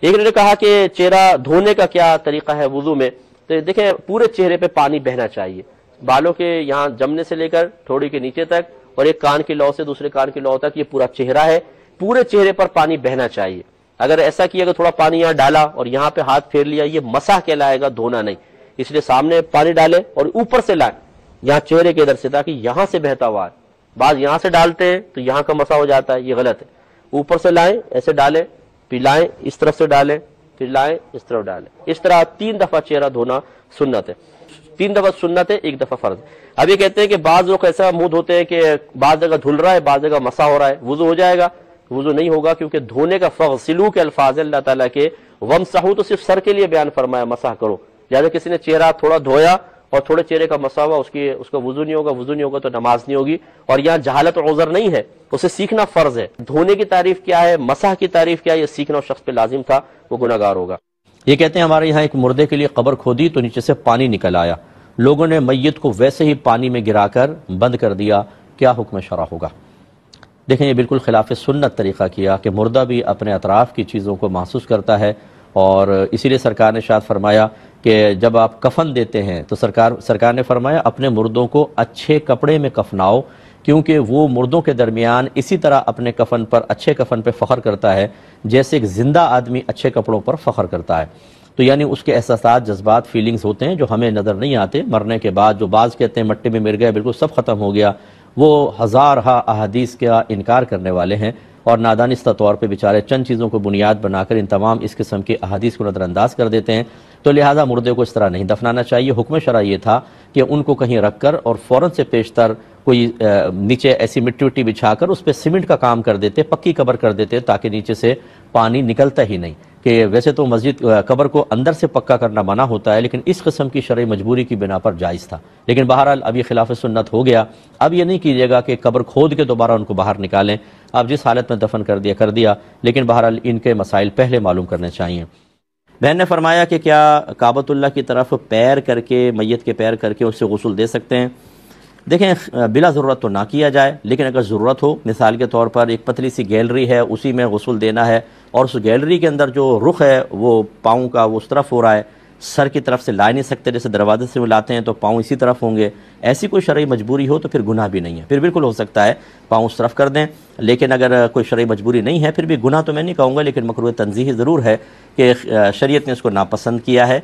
ایک نے کہا کہ چہرہ دھونے کا کیا طریقہ ہے وضو میں؟ تو دیکھیں پورے چہرے پہ پانی بہنا چاہیے، بالوں کے یہاں جمنے سے لے کر تھوڑی کے نیچے تک، اور ایک کان کی لو سے دوسرے کان کی لو تک، یہ پورا چہرہ ہے، پورے چہرے پر پانی بہنا چاہیے۔ اگر ایسا کیا کہ تھوڑا پانی یہاں ڈالا اور یہاں پہ ہاتھ پھیر لیا، یہ مسح کہلائے گا، دھونا نہیں۔ اس لیے سامنے پانی ڈالے اور اوپر سے لائیں یہاں چہرے کے ادھر سے، تاکہ یہاں سے بہتا ہوا ہے۔ بعض یہاں سے ڈالتے ہیں تو یہاں کا مسح ہو جاتا ہے، یہ غلط ہے۔ اوپر سے لائیں، ایسے ڈالیں، پھر لائیں اس طرف سے ڈالیں، پھر لائیں اس طرف ڈالیں، اس طرح 3 دفعہ چہرہ دھونا سنت ہے۔ 3 دفعہ سنت ہے، 1 دفعہ فرض۔ اب یہ کہتے ہیں کہ بعض لوگ ایسا منہ دھوتے ہیں کہ بعض جگہ دھل رہا ہے، بعض جگہ مسح ہو رہا ہے، وضو ہو جائے گا؟ وضو نہیں ہوگا، کیونکہ دھونے کا فغسلو کے الفاظ اللہ تعالیٰ کے، ومسحو تو صرف سر کے لیے بیان فرمایا، مسح کرو۔ لہٰذا کسی نے چہرہ تھوڑا دھویا اور تھوڑے چہرے کا مسح ہوا، اس کا وضو نہیں ہوگا، وضو نہیں ہوگا تو نماز نہیں ہوگی۔ اور یہاں جہالت اور عذر نہیں ہے، اسے سیکھنا فرض ہے۔ دھونے کی تعریف کیا ہے، مسح کی تعریف کیا ہے، یہ سیکھنا شخص پہ لازم تھا، وہ گناہ گار ہوگا۔ یہ کہتے ہیں ہمارے یہاں ایک مردے کے لیے قبر کھودی تو نیچے سے پانی نکل آیا، لوگوں نے میت کو ویسے ہی پانی میں گرا کر بند کر دیا، کیا حکم شرع ہوگا؟ دیکھیں یہ بالکل خلاف سنت طریقہ کیا کہ مردہ بھی اپنے اطراف کی چیزوں کو محسوس کرتا ہے، اور اسی لیے سرکار نے ارشاد فرمایا کہ جب آپ کفن دیتے ہیں تو سرکار نے فرمایا اپنے مردوں کو اچھے کپڑے میں کفناؤ، کیونکہ وہ مردوں کے درمیان اسی طرح اپنے کفن پر، اچھے کفن پہ فخر کرتا ہے جیسے ایک زندہ آدمی اچھے کپڑوں پر فخر کرتا ہے۔ تو یعنی اس کے احساسات، جذبات، فیلنگز ہوتے ہیں جو ہمیں نظر نہیں آتے مرنے کے بعد، جو بعض کہتے ہیں مٹی میں مر گئے، بالکل سب ختم ہو گیا، وہ ہزارہا احادیث کا انکار کرنے والے ہیں، اور نادانستہ طور پہ بیچارے چند چیزوں کو بنیاد بنا کر ان تمام اس قسم کی احادیث کو نظر انداز کر دیتے ہیں۔ تو لہٰذا مردے کو اس طرح نہیں دفنانا چاہیے۔ حکم شرع یہ تھا کہ ان کو کہیں رکھ کر اور فوراً سے پیشتر کوئی نیچے ایسی مٹی وٹی بچھا کر اس پہ سیمنٹ کا کام کر دیتے، پکی قبر کر دیتے، تاکہ نیچے سے پانی نکلتا ہی نہیں۔ کہ ویسے تو مسجد قبر کو اندر سے پکا کرنا منع ہوتا ہے، لیکن اس قسم کی شرعی مجبوری کی بنا پر جائز تھا۔ لیکن بہرحال اب یہ خلاف سنت ہو گیا۔ اب یہ نہیں کیجیے گا کہ قبر کھود کے دوبارہ ان کو باہر نکالیں، آپ جس حالت میں دفن کر دیا، لیکن بہرحال ان کے مسائل پہلے معلوم کرنے چاہیے۔ بہن نے فرمایا کہ کیا کعبۃ اللہ کی طرف پیر کر کے، میت کے پیر کر کے اس سے غسل دے سکتے ہیں؟ دیکھیں بلا ضرورت تو نہ کیا جائے، لیکن اگر ضرورت ہو، مثال کے طور پر ایک پتلی سی گیلری ہے، اسی میں غسل دینا ہے، اور اس گیلری کے اندر جو رخ ہے وہ پاؤں کا وہ اس طرف ہو رہا ہے، سر کی طرف سے لا نہیں سکتے، جیسے دروازے سے وہ لاتے ہیں تو پاؤں اسی طرف ہوں گے، ایسی کوئی شرعی مجبوری ہو تو پھر گناہ بھی نہیں ہے، پھر بالکل ہو سکتا ہے پاؤں اس طرف کر دیں۔ لیکن اگر کوئی شرعی مجبوری نہیں ہے پھر بھی گناہ تو میں نہیں کہوں گا، لیکن مکروہ تنزیہی ضرور ہے کہ شریعت نے اس کو ناپسند کیا ہے،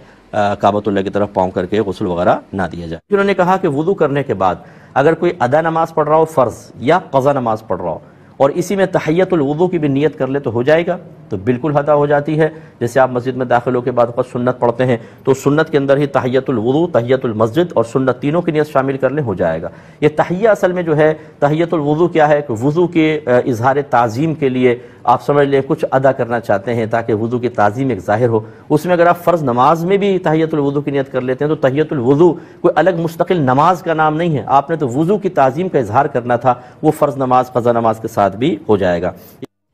کعبۃ اللہ کی طرف پاؤں کر کے غسل وغیرہ نہ دیا جائے۔ انہوں نے کہا کہ وضو کرنے کے بعد اگر کوئی ادا نماز پڑھ رہا ہو، فرض یا قضا نماز پڑھ رہا ہو، اور اسی میں تحیت الوضو کی بھی نیت کر لے تو ہو جائے گا؟ تو بالکل ادا ہو جاتی ہے۔ جیسے آپ مسجد میں داخل ہو کے بعد خود سنت پڑھتے ہیں تو سنت کے اندر ہی تحیت الوضو، تحیت المسجد اور سنت تینوں کی نیت شامل کر لیں، ہو جائے گا۔ یہ تحیہ اصل میں جو ہے، تحیت الوضو کیا ہے کہ وضو کے اظہار تعظیم کے لیے آپ سمجھ لیں کچھ ادا کرنا چاہتے ہیں تاکہ وضو کی تعظیم ایک ظاہر ہو۔ اس میں اگر آپ فرض نماز میں بھی تحیت الوضو کی نیت کر لیتے ہیں تو تحیت الوضو کوئی الگ مستقل نماز کا نام نہیں ہے، آپ نے تو وضو کی تعظیم کا اظہار کرنا تھا، وہ فرض نماز، قضا نماز کے ساتھ بھی ہو جائے گا۔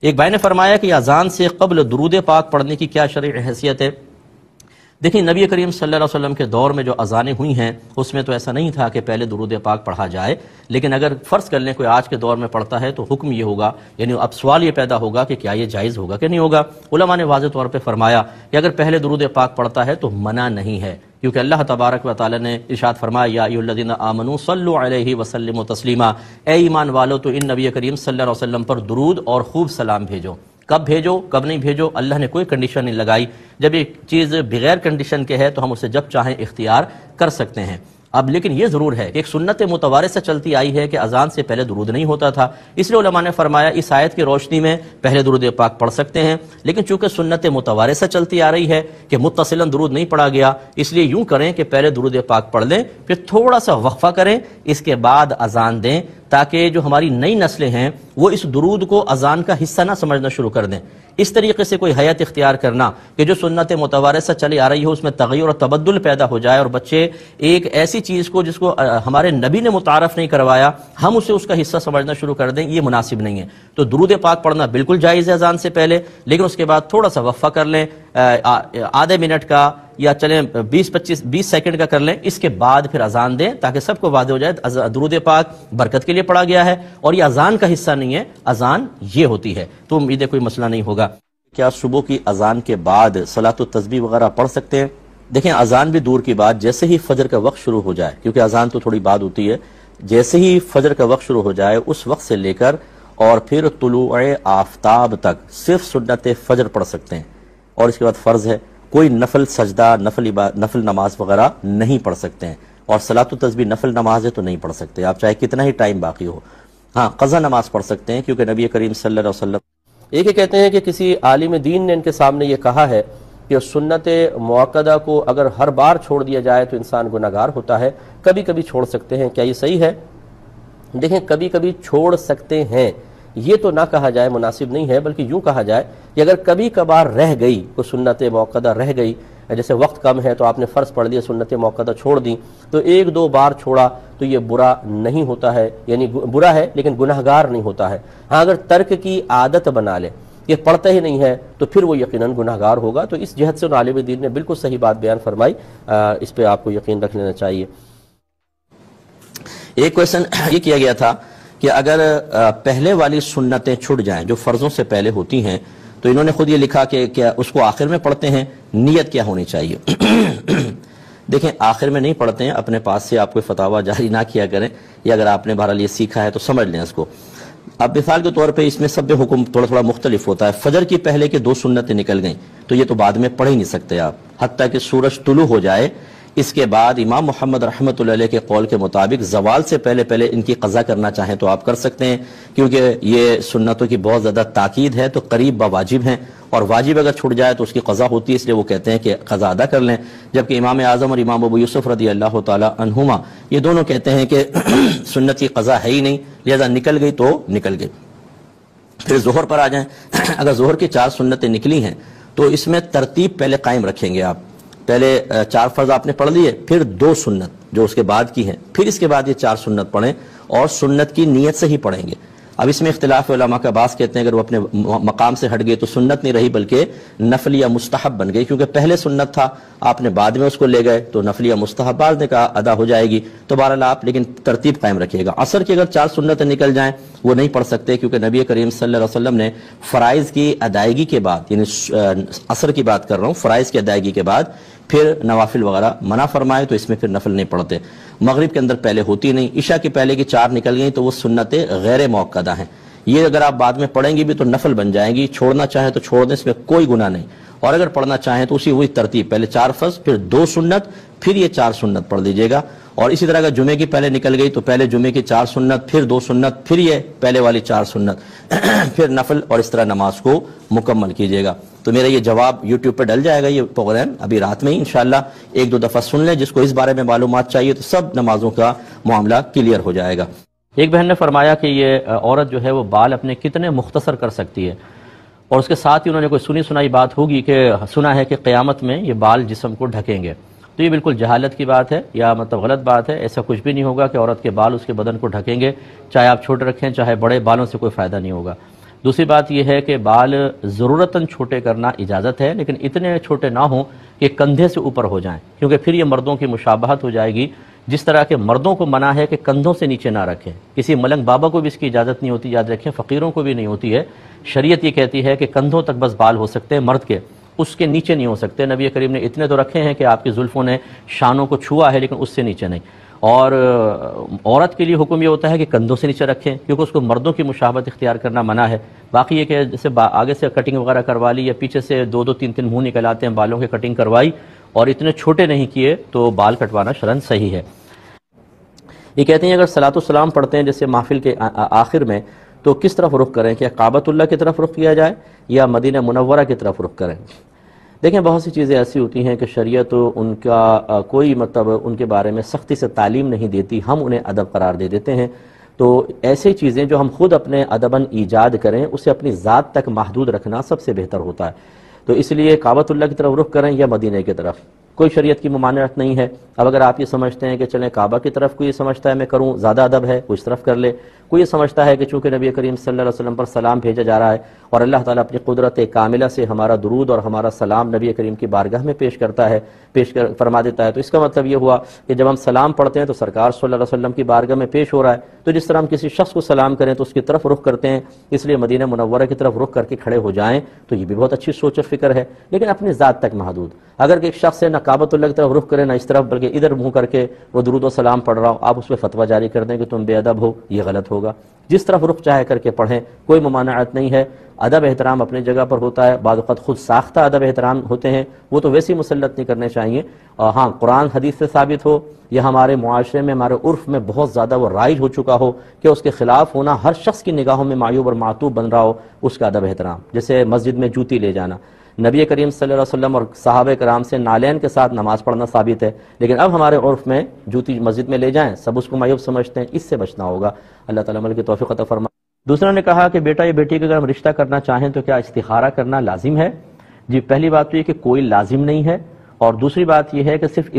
ایک بھائی نے فرمایا کہ اذان سے قبل درود پاک پڑھنے کی کیا شرعی حیثیت ہے؟ دیکھیں نبی کریم صلی اللہ علیہ وسلم کے دور میں جو اذانیں ہوئی ہیں اس میں تو ایسا نہیں تھا کہ پہلے درود پاک پڑھا جائے، لیکن اگر فرض کر لیں کوئی آج کے دور میں پڑھتا ہے تو حکم یہ ہوگا، یعنی اب سوال یہ پیدا ہوگا کہ کیا یہ جائز ہوگا کہ نہیں ہوگا۔ علماء نے واضح طور پہ فرمایا کہ اگر پہلے درود پاک پڑھتا ہے تو منع نہیں ہے، کیونکہ اللہ تبارک و تعالی نے ارشاد فرمایا یا ایھا الذین آمنوا صلوا علیہ وسلموا تسلیما، اے ایمان والو تو ان نبی کریم صلی اللہ علیہ وسلم پر درود اور خوب سلام بھیجو۔ کب بھیجو کب نہیں بھیجو اللہ نے کوئی کنڈیشن نہیں لگائی. جب یہ چیز بغیر کنڈیشن کے ہے تو ہم اسے جب چاہیں اختیار کر سکتے ہیں. اب لیکن یہ ضرور ہے کہ ایک سنت متوارثہ چلتی آئی ہے کہ اذان سے پہلے درود نہیں ہوتا تھا. اس لیے علماء نے فرمایا اس آیت کی روشنی میں پہلے درود پاک پڑھ سکتے ہیں. لیکن چونکہ سنت متوارثہ چلتی آ رہی ہے کہ متصلاً درود نہیں پڑھا گیا، اس لیے یوں کریں کہ پہلے درود پاک پڑھ لیں، پھر تھوڑا سا وقفہ کریں، اس کے بعد اذان دیں، تاکہ جو ہماری نئی نسلیں ہیں وہ اس درود کو اذان کا حصہ نہ سمجھنا شروع کر دیں. اس طریقے سے کوئی حیت اختیار کرنا کہ جو سنت متوارثہ چلی آ رہی ہے اس میں تغیر اور تبدل پیدا ہو جائے، اور بچے ایک ایسی چیز کو جس کو ہمارے نبی نے متعارف نہیں کروایا ہم اسے اس کا حصہ سمجھنا شروع کر دیں، یہ مناسب نہیں ہے. تو درود پاک پڑھنا بالکل جائز ہے اذان سے پہلے، لیکن اس کے بعد تھوڑا سا وقفہ کر لیں، آدھے منٹ کا یا چلیں 20 سیکنڈ کا کر لیں، اس کے بعد پھر اذان دیں تاکہ سب کو واضح ہو جائے درود پاک برکت کے لیے پڑھا گیا ہے اور یہ اذان کا حصہ نہیں ہے، اذان یہ ہوتی ہے. تو امید ہے کوئی مسئلہ نہیں ہوگا. کیا صبح کی اذان کے بعد صلاۃ التسبیح وغیرہ پڑھ سکتے ہیں؟ دیکھیں اذان بھی دور کی بات، جیسے ہی فجر کا وقت شروع ہو جائے، کیونکہ اذان تو تھوڑی بعد ہوتی ہے، جیسے ہی فجر کا وقت شروع ہو جائے اس وقت سے لے کر اور پھر طلوع آفتاب تک صرف سنت فجر پڑھ سکتے ہیں، اور اس کے بعد فرض ہے. کوئی نفل سجدہ نفل نماز وغیرہ نہیں پڑھ سکتے ہیں، اور صلاۃ التسبیح نفل نماز ہے تو نہیں پڑھ سکتے آپ چاہے کتنا ہی ٹائم باقی ہو. ہاں قضا نماز پڑھ سکتے ہیں، کیونکہ نبی کریم صلی اللہ علیہ وسلم ایک کہتے ہیں کہ کسی عالم دین نے ان کے سامنے یہ کہا ہے کہ سنت مؤکدہ کو اگر ہر بار چھوڑ دیا جائے تو انسان گناہگار ہوتا ہے، کبھی کبھی چھوڑ سکتے ہیں، کیا یہ صحیح ہے؟ دیکھیں کبھی کبھی چھوڑ سکتے ہیں یہ تو نہ کہا جائے، مناسب نہیں ہے، بلکہ یوں کہا جائے کہ اگر کبھی کبھار رہ گئی کوئی سنت مؤکدہ رہ گئی، جیسے وقت کم ہے تو آپ نے فرض پڑھ لیا سنت مؤکدہ چھوڑ دی، تو ایک دو بار چھوڑا تو یہ برا نہیں ہوتا ہے، یعنی برا ہے لیکن گناہگار نہیں ہوتا ہے. ہاں اگر ترک کی عادت بنا لے، یہ پڑھتا ہی نہیں ہے، تو پھر وہ یقیناً گناہگار ہوگا. تو اس جہت سے ان عالم دین نے بالکل صحیح بات بیان فرمائی، اس پہ آپ کو یقین رکھ لینا چاہیے. ایک کویشچن یہ کیا گیا تھا کہ اگر پہلے والی سنتیں چھٹ جائیں جو فرضوں سے پہلے ہوتی ہیں، تو انہوں نے خود یہ لکھا کہ کیا اس کو آخر میں پڑھتے ہیں، نیت کیا ہونی چاہیے؟ دیکھیں آخر میں نہیں پڑھتے ہیں، اپنے پاس سے آپ کوئی فتاویٰ جاری نہ کیا کریں، یا اگر آپ نے بہرحال یہ سیکھا ہے تو سمجھ لیں اس کو. اب مثال کے طور پہ اس میں سب حکم تھوڑا مختلف ہوتا ہے. فجر کی پہلے کے 2 سنتیں نکل گئیں تو یہ تو بعد میں پڑھ ہی نہیں سکتے آپ، حتیٰ کہ سورج طلوع ہو جائے. اس کے بعد امام محمد رحمۃ اللہ علیہ کے قول کے مطابق زوال سے پہلے ان کی قضا کرنا چاہیں تو آپ کر سکتے ہیں، کیونکہ یہ سنتوں کی بہت زیادہ تاکید ہے تو قریب بواجب ہیں، اور واجب اگر چھوٹ جائے تو اس کی قضا ہوتی ہے، اس لیے وہ کہتے ہیں کہ قضا ادا کر لیں. جبکہ امام اعظم اور امام ابو یوسف رضی اللہ تعالی عنہما یہ دونوں کہتے ہیں کہ سنت کی قضا ہے ہی نہیں، لہذا نکل گئی تو نکل گئی. پھر ظہر پر آ جائیں. اگر ظہر کی 4 سنتیں نکلی ہیں تو اس میں ترتیب پہلے قائم رکھیں گے آپ. پہلے 4 فرض آپ نے پڑھ لیے، پھر 2 سنت جو اس کے بعد کی ہیں، پھر اس کے بعد یہ 4 سنت پڑھیں، اور سنت کی نیت سے ہی پڑھیں گے. اب اس میں اختلاف علماء کا، بعض کہتے ہیں اگر وہ اپنے مقام سے ہٹ گئے تو سنت نہیں رہی بلکہ نفل یا مستحب بن گئی، کیونکہ پہلے سنت تھا آپ نے بعد میں اس کو لے گئے تو نفل یا مستحب بعد نے کہا ادا ہو جائے گی. تو بہرحال آپ لیکن ترتیب قائم رکھیے گا. عصر کی اگر 4 سنتیں نکل جائیں وہ نہیں پڑھ سکتے، کیونکہ نبی کریم صلی اللہ علیہ وسلم نے فرائض کی ادائیگی کے بعد، یعنی عصر کی بات کر رہا ہوں، فرائض کی ادائیگی کے بعد پھر نوافل وغیرہ منع فرمائے، تو اس میں پھر نفل نہیں پڑھتے. مغرب کے اندر پہلے ہوتی نہیں. عشاء کی پہلے کی 4 نکل گئیں تو وہ سنتیں غیر موقدہ ہیں، یہ اگر آپ بعد میں پڑھیں گی بھی تو نفل بن جائیں گی. چھوڑنا چاہیں تو چھوڑ دیں، اس میں کوئی گناہ نہیں. اور اگر پڑھنا چاہیں تو وہی ترتیب، پہلے 4 فرض پھر 2 سنت پھر یہ 4 سنت پڑھ لیجئے گا. اور اسی طرح اگر جمعے کی پہلے نکل گئی تو پہلے جمعے کی 4 سنت پھر 2 سنت پھر یہ پہلے والی 4 سنت پھر نفل، اور اس طرح نماز کو مکمل کیجئے گا. تو میرا یہ جواب یوٹیوب پہ ڈل جائے گا، یہ پروگرام ابھی رات میں ہی انشاءاللہ 1-2 دفعہ سن لیں. جس کو اس بارے میں معلومات چاہیے تو سب نمازوں کا معاملہ کلیئر ہو جائے گا. ایک بہن نے فرمایا کہ یہ عورت جو ہے وہ بال اپنے کتنے مختصر کر سکتی ہے، اور اس کے ساتھ ہی انہوں نے کوئی سنی سنائی بات ہوگی کہ سنا ہے کہ قیامت میں یہ بال جسم کو ڈھکیں گے. تو یہ بالکل جہالت کی بات ہے، یا مطلب غلط بات ہے. ایسا کچھ بھی نہیں ہوگا کہ عورت کے بال اس کے بدن کو ڈھکیں گے، چاہے آپ چھوٹے رکھیں چاہے بڑے، بالوں سے کوئی فائدہ نہیں ہوگا. دوسری بات یہ ہے کہ بال ضرورتاً چھوٹے کرنا اجازت ہے، لیکن اتنے چھوٹے نہ ہوں کہ کندھے سے اوپر ہو جائیں، کیونکہ پھر یہ مردوں کی مشابہت ہو جائے گی. جس طرح کے مردوں کو منع ہے کہ کندھوں سے نیچے نہ رکھیں، کسی ملنگ بابا کو بھی اس کی اجازت نہیں ہوتی، یاد رکھیں، فقیروں کو بھی نہیں ہوتی ہے. شریعت یہ کہتی ہے کہ کندھوں تک بس بال ہو سکتے ہیں مرد کے، اس کے نیچے نہیں ہو سکتے. نبی کریم نے اتنے تو رکھے ہیں کہ آپ کی زلفوں نے شانوں کو چھوا ہے، لیکن اس سے نیچے نہیں. اور عورت کے لیے حکم یہ ہوتا ہے کہ کندھوں سے نیچے رکھیں، کیونکہ اس کو مردوں کی مشابہت اختیار کرنا منع ہے۔ باقی یہ کہ جیسے آگے سے کٹنگ وغیرہ کروا لی یا پیچھے سے 2 3 منہ نکل آتے ہیں بالوں کے کٹنگ کروائی اور اتنے چھوٹے نہیں کیے تو بال کٹوانا شرعاً صحیح ہے۔ یہ کہتے ہیں اگر صلاۃ السلام پڑھتے ہیں جیسے محفل کے آخر میں تو کس طرف رخ کریں؟ کیا کعبۃ اللہ کی طرف رخ کیا جائے یا مدینہ منورہ کی طرف رخ کریں؟ دیکھیں بہت سی چیزیں ایسی ہوتی ہیں کہ شریعت ان کا کوئی مطلب ان کے بارے میں سختی سے تعلیم نہیں دیتی، ہم انہیں ادب قرار دے دیتے ہیں۔ تو ایسی چیزیں جو ہم خود اپنے ادباً ایجاد کریں اسے اپنی ذات تک محدود رکھنا سب سے بہتر ہوتا ہے۔ تو اس لیے کعبۃ اللہ کی طرف رخ کریں یا مدینہ کی طرف، کوئی شریعت کی ممانعت نہیں ہے۔ اب اگر آپ یہ سمجھتے ہیں کہ چلیں کعبہ کی طرف، کوئی یہ سمجھتا ہے میں کروں زیادہ ادب ہے، کوئی اس طرف کر لے، کوئی یہ سمجھتا ہے کہ چونکہ نبی کریم صلی اللہ علیہ وسلم پر سلام بھیجا جا رہا ہے اور اللہ تعالیٰ اپنی قدرت کاملہ سے ہمارا درود اور ہمارا سلام نبی کریم کی بارگاہ میں فرما دیتا ہے، تو اس کا مطلب یہ ہوا کہ جب ہم سلام پڑھتے ہیں تو سرکار صلی اللہ علیہ وسلم کی بارگاہ میں پیش ہو رہا ہے، تو جس طرح ہم کسی شخص کو سلام کریں تو اس کی طرف رخ کرتے ہیں، اس لیے مدینہ منورہ کی طرف رخ کر کے کھڑے ہو جائیں تو یہ بھی بہت اچھی سوچ اور فکر ہے، لیکن اپنی ذات تک محدود۔ اگر ایک شخص ہے نہ کعبۃ اللہ کی طرف رخ کرے نہ اس طرف بلکہ ادھر منہ کر کے وہ درود و سلام پڑھ رہا ہو، آپ اس پہ فتویٰ جاری کر دیں کہ تم بے ادب ہو، یہ غلط ہوگا۔ جس طرف رخ چاہے کر کے پڑھیں، کوئی ممانعت نہیں ہے۔ ادب احترام اپنی جگہ پر ہوتا ہے، بعض اوقات خود ساختہ ادب احترام ہوتے ہیں، وہ تو ویسے ہی مسلط نہیں کرنے چاہیے۔ اور ہاں قرآن حدیث سے ثابت ہو یا ہمارے معاشرے میں ہمارے عرف میں بہت زیادہ وہ رائج ہو چکا ہو کہ اس کے خلاف ہونا ہر شخص کی نگاہوں میں معیوب اور معتوب بن رہا ہو، اس کا ادب احترام، جیسے مسجد میں جوتی لے جانا۔ نبی کریم صلی اللہ علیہ وسلم اور صحابہ کرام سے نالین کے ساتھ نماز پڑھنا ثابت ہے، لیکن اب ہمارے عرف میں جوتی مسجد میں لے جائیں سب اس کو معیوب سمجھتے ہیں، اس سے بچنا ہوگا۔ اللہ تعالیٰ عمل کی توفیق عطا فرمائے۔ دوسرا نے کہا کہ بیٹا یا بیٹی کا اگر ہم رشتہ کرنا چاہیں تو کیا استخارہ کرنا لازم ہے؟ جی پہلی بات تو یہ کہ کوئی لازم نہیں ہے، اور دوسری بات یہ ہے کہ صرف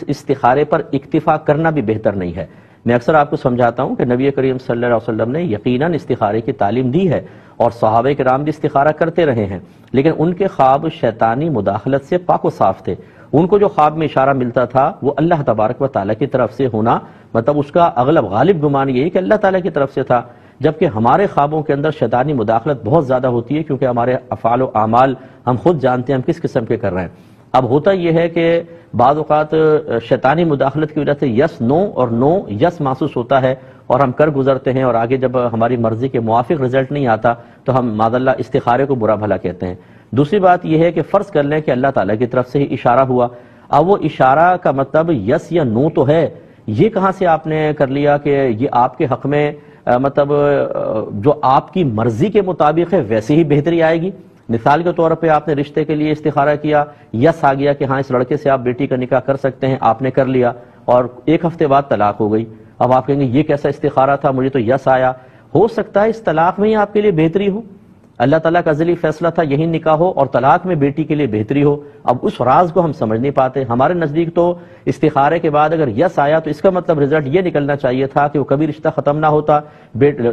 استخارے پر اکتفا کرنا بھی بہتر نہیں ہے۔ میں اکثر آپ کو سمجھاتا ہوں کہ نبی کریم صلی اللہ علیہ وسلم نے یقیناً استخارے کی تعلیم دی ہے اور صحابہ کرام بھی استخارہ کرتے رہے ہیں، لیکن ان کے خواب شیطانی مداخلت سے پاک و صاف تھے۔ ان کو جو خواب میں اشارہ ملتا تھا وہ اللہ تبارک و تعالیٰ کی طرف سے ہونا، مطلب اس کا اغلب غالب گمان یہی کہ اللہ تعالیٰ کی طرف سے تھا، جبکہ ہمارے خوابوں کے اندر شیطانی مداخلت بہت زیادہ ہوتی ہے، کیونکہ ہمارے افعال و اعمال ہم خود جانتے ہیں ہم کس قسم کے کر رہے ہیں۔ اب ہوتا یہ ہے کہ بعض اوقات شیطانی مداخلت کی وجہ سے یس نو اور نو یس محسوس ہوتا ہے اور ہم کر گزرتے ہیں، اور آگے جب ہماری مرضی کے موافق رزلٹ نہیں آتا تو ہم معاذ اللہ استخارے کو برا بھلا کہتے ہیں۔ دوسری بات یہ ہے کہ فرض کر لیں کہ اللہ تعالیٰ کی طرف سے ہی اشارہ ہوا، اب وہ اشارہ کا مطلب یس یا نو تو ہے، یہ کہاں سے آپ نے کر لیا کہ یہ آپ کے حق میں مطلب جو آپ کی مرضی کے مطابق ہے ویسے ہی بہتری آئے گی؟ مثال کے طور پہ آپ نے رشتے کے لیے استخارہ کیا، یس آ گیا کہ ہاں اس لڑکے سے آپ بیٹی کا نکاح کر سکتے ہیں، آپ نے کر لیا اور 1 ہفتے بعد طلاق ہو گئی۔ اب آپ کہیں گے یہ کیسا استخارہ تھا، مجھے تو یس آیا۔ ہو سکتا ہے اس طلاق میں ہی آپ کے لیے بہتری ہو، اللہ تعالیٰ کا ازلی فیصلہ تھا یہی نکاح ہو اور طلاق میں بیٹی کے لیے بہتری ہو۔ اب اس راز کو ہم سمجھ نہیں پاتے۔ ہمارے نزدیک تو استخارے کے بعد اگر یس آیا تو اس کا مطلب رزلٹ یہ نکلنا چاہیے تھا کہ وہ کبھی رشتہ ختم نہ ہوتا،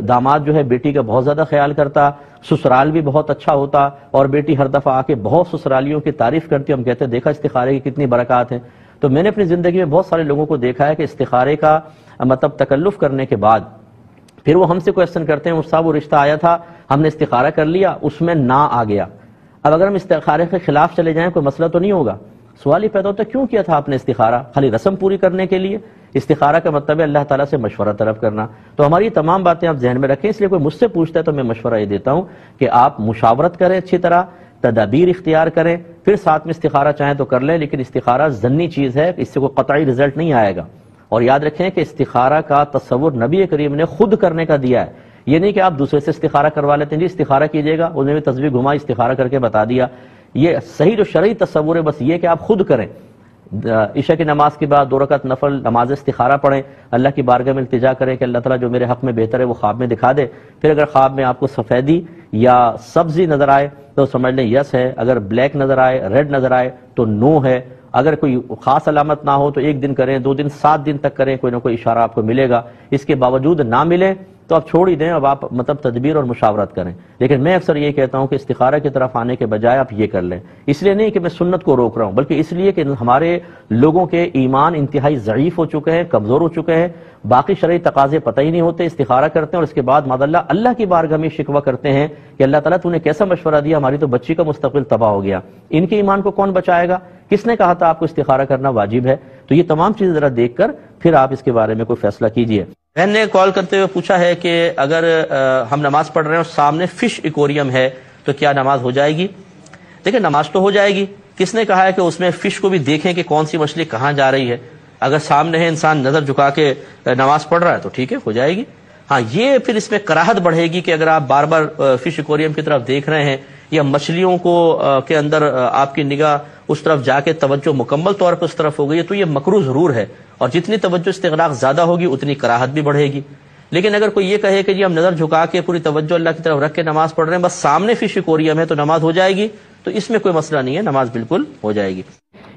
داماد جو ہے بیٹی کا بہت زیادہ خیال کرتا، سسرال بھی بہت اچھا ہوتا، اور بیٹی ہر دفعہ آ کے بہت سسرالیوں کی تعریف کرتی۔ ہم کہتے ہیں دیکھا استخارے کی کتنی برکات ہیں۔ تو میں نے اپنی زندگی میں بہت سارے لوگوں کو دیکھا ہے کہ استخارے کا مطلب تکلف کرنے کے بعد پھر وہ ہم سے کویسچن کرتے ہیں صاحب وہ رشتہ آیا تھا ہم نے استخارہ کر لیا اس میں نہ آ گیا، اب اگر ہم استخارے کے خلاف چلے جائیں کوئی مسئلہ تو نہیں ہوگا؟ سوال ہی پیدا ہوتا ہے کیوں کیا تھا آپ نے استخارہ؟ خالی رسم پوری کرنے کے لیے؟ استخارہ کا مطلب ہے اللہ تعالیٰ سے مشورہ طلب کرنا۔ تو ہماری تمام باتیں آپ ذہن میں رکھیں، اس لیے کوئی مجھ سے پوچھتا ہے تو میں مشورہ یہ دیتا ہوں کہ آپ مشاورت کریں، اچھی طرح تدابیر اختیار کریں، پھر ساتھ میں استخارہ چاہیں تو کر لیں، لیکن استخارہ ضمنی چیز ہے، اس سے کوئی قطعی رزلٹ نہیں آئے گا۔ اور یاد رکھیں کہ استخارہ کا تصور نبی کریم نے خود کرنے کا دیا ہے، یہ نہیں کہ آپ دوسرے سے استخارہ کروا لیتے ہیں جی استخارہ کیجئے گا، انہیں بھی تصویر گھما استخارہ کر کے بتا دیا۔ یہ صحیح جو شرعی تصور ہے بس یہ کہ آپ خود کریں، عشاء کی نماز کے بعد 2 رکعت نفل نماز استخارہ پڑھیں، اللہ کی بارگاہ میں التجا کریں کہ اللہ تعالیٰ جو میرے حق میں بہتر ہے وہ خواب میں دکھا دے۔ پھر اگر خواب میں آپ کو سفیدی یا سبزی نظر آئے تو سمجھ لیں یس ہے، اگر بلیک نظر آئے ریڈ نظر آئے تو نو ہے، اگر کوئی خاص علامت نہ ہو تو 1 دن کریں، 2 دن 7 دن تک کریں، کوئی نہ کوئی اشارہ آپ کو ملے گا۔ اس کے باوجود نہ ملے تو آپ چھوڑ ہی دیں، اب آپ مطلب تدبیر اور مشاورت کریں۔ لیکن میں اکثر یہ کہتا ہوں کہ استخارہ کی طرف آنے کے بجائے آپ یہ کر لیں، اس لیے نہیں کہ میں سنت کو روک رہا ہوں، بلکہ اس لیے کہ ہمارے لوگوں کے ایمان انتہائی ضعیف ہو چکے ہیں، کمزور ہو چکے ہیں، باقی شرعی تقاضے پتہ ہی نہیں ہوتے، استخارہ کرتے ہیں اور اس کے بعد معاذ اللہ کی بارگاہ میں شکوہ کرتے ہیں کہ اللہ تعالیٰ تو نے کیسا مشورہ دیا، ہماری تو بچی کا مستقبل تباہ ہو گیا، ان کے ایمان کو کون بچائے گا؟ کس نے کہا تھا آپ کو استخارہ کرنا واجب ہے؟ تو یہ تمام چیزیں ذرا دیکھ کر پھر آپ اس کے بارے میں کوئی فیصلہ کیجئے۔ بہن نے کال کرتے ہوئے پوچھا ہے کہ اگر ہم نماز پڑھ رہے ہیں اور سامنے فش ایکویریم ہے تو کیا نماز ہو جائے گی؟ دیکھیں نماز تو ہو جائے گی، کس نے کہا ہے کہ اس میں فش کو بھی دیکھیں کہ کون سی مچھلی کہاں جا رہی ہے؟ اگر سامنے ہے انسان نظر جھکا کے نماز پڑھ رہا ہے تو ٹھیک ہے، ہو جائے گی۔ ہاں یہ پھر اس میں کراہت بڑھے گی کہ اگر آپ بار بار فش ایکویریم کی طرف دیکھ رہے ہیں یا مچھلیوں کو کے اندر آپ کی نگاہ اس طرف جا کے توجہ مکمل طور پر اس طرف ہو گئی ہے تو یہ مکروہ ضرور ہے، اور جتنی توجہ استغراق زیادہ ہوگی اتنی کراہت بھی بڑھے گی۔ لیکن اگر کوئی یہ کہے کہ جی ہم نظر جھکا کے پوری توجہ اللہ کی طرف رکھ کے نماز پڑھ رہے ہیں، بس سامنے فش ایکویریم ہے تو نماز ہو جائے گی، تو اس میں کوئی مسئلہ نہیں ہے، نماز بالکل ہو جائے گی۔